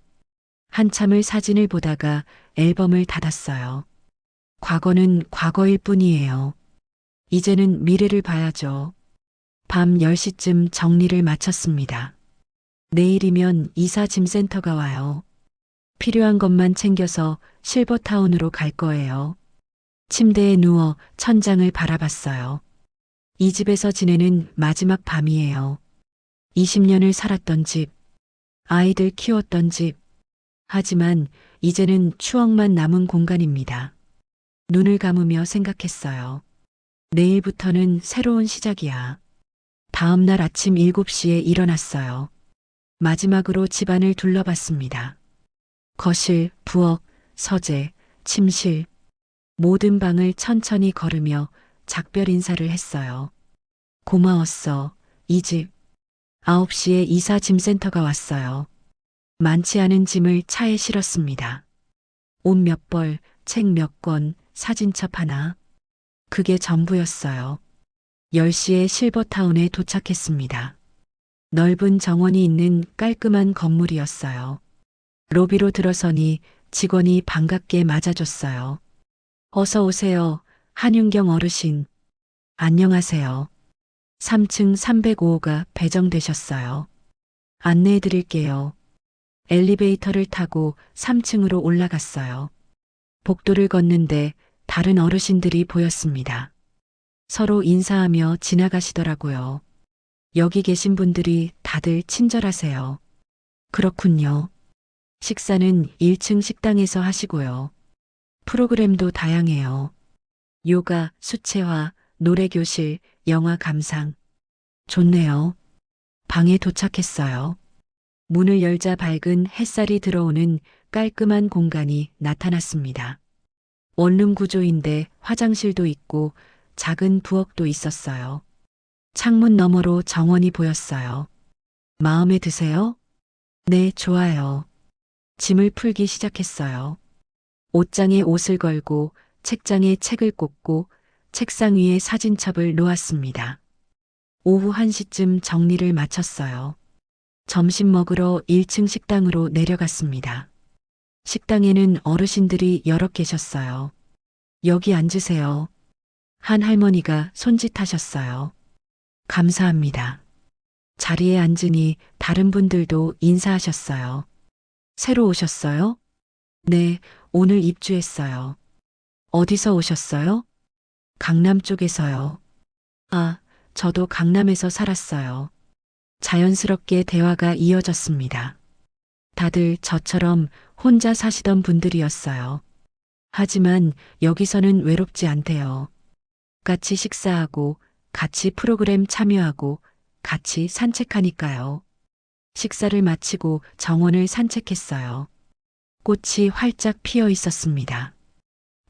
한참을 사진을 보다가 앨범을 닫았어요. 과거는 과거일 뿐이에요. 이제는 미래를 봐야죠. 밤 10시쯤 정리를 마쳤습니다. 내일이면 이사 짐센터가 와요. 필요한 것만 챙겨서 실버타운으로 갈 거예요. 침대에 누워 천장을 바라봤어요. 이 집에서 지내는 마지막 밤이에요. 20년을 살았던 집, 아이들 키웠던 집. 하지만 이제는 추억만 남은 공간입니다. 눈을 감으며 생각했어요. 내일부터는 새로운 시작이야. 다음 날 아침 7시에 일어났어요. 마지막으로 집안을 둘러봤습니다. 거실, 부엌, 서재, 침실. 모든 방을 천천히 걸으며 작별 인사를 했어요. 고마웠어, 이 집. 9시에 이사 짐센터가 왔어요. 많지 않은 짐을 차에 실었습니다. 옷 몇 벌, 책 몇 권, 사진첩 하나. 그게 전부였어요. 10시에 실버타운에 도착했습니다. 넓은 정원이 있는 깔끔한 건물이었어요. 로비로 들어서니 직원이 반갑게 맞아줬어요. 어서 오세요, 한윤경 어르신. 안녕하세요. 3층 305호가 배정되셨어요. 안내해 드릴게요. 엘리베이터를 타고 3층으로 올라갔어요. 복도를 걷는데 다른 어르신들이 보였습니다. 서로 인사하며 지나가시더라고요. 여기 계신 분들이 다들 친절하세요. 그렇군요. 식사는 1층 식당에서 하시고요. 프로그램도 다양해요. 요가, 수채화, 노래교실, 영화 감상. 좋네요. 방에 도착했어요. 문을 열자 밝은 햇살이 들어오는 깔끔한 공간이 나타났습니다. 원룸 구조인데 화장실도 있고 작은 부엌도 있었어요. 창문 너머로 정원이 보였어요. 마음에 드세요? 네, 좋아요. 짐을 풀기 시작했어요. 옷장에 옷을 걸고 책장에 책을 꽂고 책상 위에 사진첩을 놓았습니다. 오후 1시쯤 정리를 마쳤어요. 점심 먹으러 1층 식당으로 내려갔습니다. 식당에는 어르신들이 여러 계셨어요. 여기 앉으세요. 한 할머니가 손짓하셨어요. 감사합니다. 자리에 앉으니 다른 분들도 인사하셨어요. 새로 오셨어요? 네, 오늘 입주했어요. 어디서 오셨어요? 강남 쪽에서요. 아, 저도 강남에서 살았어요. 자연스럽게 대화가 이어졌습니다. 다들 저처럼 혼자 사시던 분들이었어요. 하지만 여기서는 외롭지 않대요. 같이 식사하고, 같이 프로그램 참여하고, 같이 산책하니까요. 식사를 마치고 정원을 산책했어요. 꽃이 활짝 피어 있었습니다.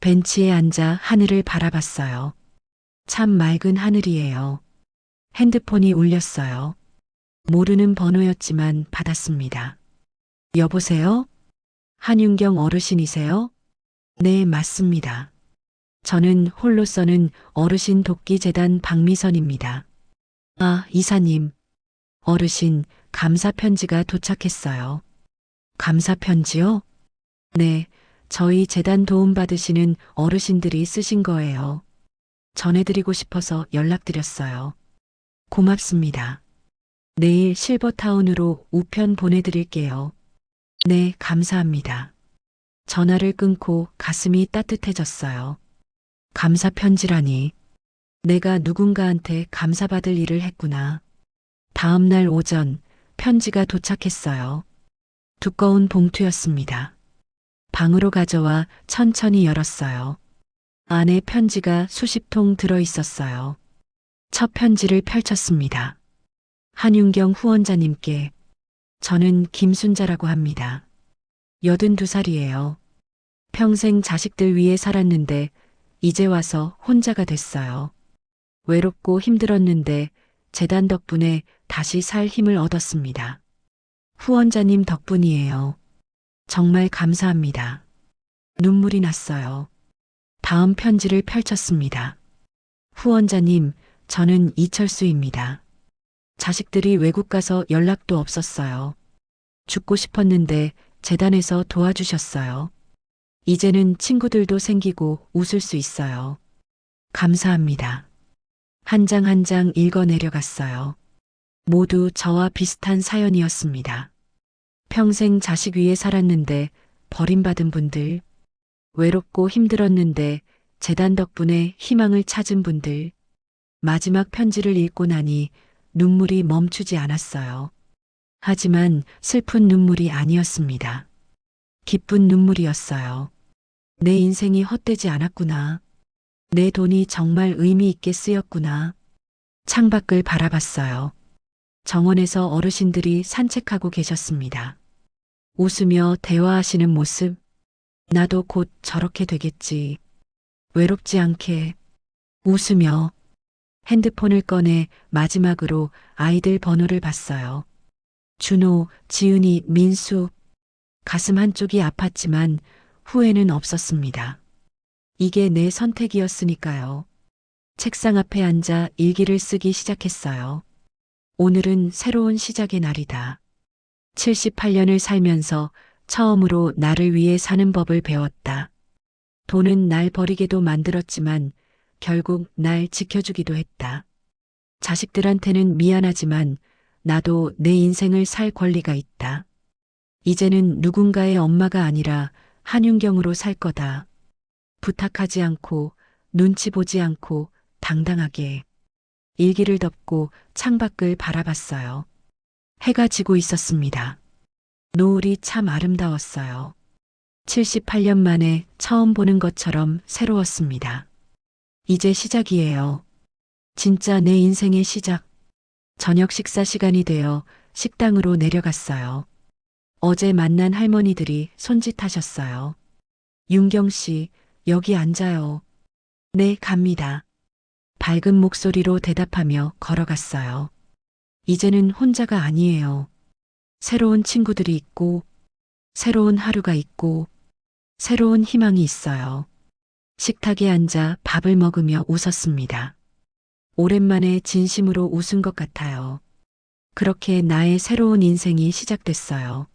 벤치에 앉아 하늘을 바라봤어요. 참 맑은 하늘이에요. 핸드폰이 울렸어요. 모르는 번호였지만 받았습니다. 여보세요? 한윤경 어르신이세요? 네, 맞습니다. 저는 홀로 써는 어르신 돕기재단 박미선입니다. 아, 이사님. 어르신, 감사 편지가 도착했어요. 감사 편지요? 네, 저희 재단 도움받으시는 어르신들이 쓰신 거예요. 전해드리고 싶어서 연락드렸어요. 고맙습니다. 내일 실버타운으로 우편 보내드릴게요. 네, 감사합니다. 전화를 끊고 가슴이 따뜻해졌어요. 감사 편지라니. 내가 누군가한테 감사받을 일을 했구나. 다음 날 오전 편지가 도착했어요. 두꺼운 봉투였습니다. 방으로 가져와 천천히 열었어요. 안에 편지가 수십 통 들어 있었어요. 첫 편지를 펼쳤습니다. 한윤경 후원자님께. 저는 김순자라고 합니다. 82살이에요. 평생 자식들 위해 살았는데 이제 와서 혼자가 됐어요. 외롭고 힘들었는데 재단 덕분에 다시 살 힘을 얻었습니다. 후원자님 덕분이에요. 정말 감사합니다. 눈물이 났어요. 다음 편지를 펼쳤습니다. 후원자님, 저는 이철수입니다. 자식들이 외국 가서 연락도 없었어요. 죽고 싶었는데 재단에서 도와주셨어요. 이제는 친구들도 생기고 웃을 수 있어요. 감사합니다. 한 장 한 장 읽어 내려갔어요. 모두 저와 비슷한 사연이었습니다. 평생 자식 위에 살았는데 버림받은 분들, 외롭고 힘들었는데 재단 덕분에 희망을 찾은 분들, 마지막 편지를 읽고 나니 눈물이 멈추지 않았어요. 하지만 슬픈 눈물이 아니었습니다. 기쁜 눈물이었어요. 내 인생이 헛되지 않았구나. 내 돈이 정말 의미 있게 쓰였구나. 창밖을 바라봤어요. 정원에서 어르신들이 산책하고 계셨습니다. 웃으며 대화하시는 모습. 나도 곧 저렇게 되겠지. 외롭지 않게. 웃으며 핸드폰을 꺼내 마지막으로 아이들 번호를 봤어요. 준호, 지은이, 민수. 가슴 한쪽이 아팠지만 후회는 없었습니다. 이게 내 선택이었으니까요. 책상 앞에 앉아 일기를 쓰기 시작했어요. 오늘은 새로운 시작의 날이다. 78년을 살면서 처음으로 나를 위해 사는 법을 배웠다. 돈은 날 버리게도 만들었지만 결국 날 지켜주기도 했다. 자식들한테는 미안하지만 나도 내 인생을 살 권리가 있다. 이제는 누군가의 엄마가 아니라 한윤경으로 살 거다. 부탁하지 않고 눈치 보지 않고 당당하게. 일기를 덮고 창밖을 바라봤어요. 해가 지고 있었습니다. 노을이 참 아름다웠어요. 78년 만에 처음 보는 것처럼 새로웠습니다. 이제 시작이에요. 진짜 내 인생의 시작. 저녁 식사 시간이 되어 식당으로 내려갔어요. 어제 만난 할머니들이 손짓하셨어요. 윤경 씨, 여기 앉아요. 네, 갑니다. 밝은 목소리로 대답하며 걸어갔어요. 이제는 혼자가 아니에요. 새로운 친구들이 있고, 새로운 하루가 있고, 새로운 희망이 있어요. 식탁에 앉아 밥을 먹으며 웃었습니다. 오랜만에 진심으로 웃은 것 같아요. 그렇게 나의 새로운 인생이 시작됐어요.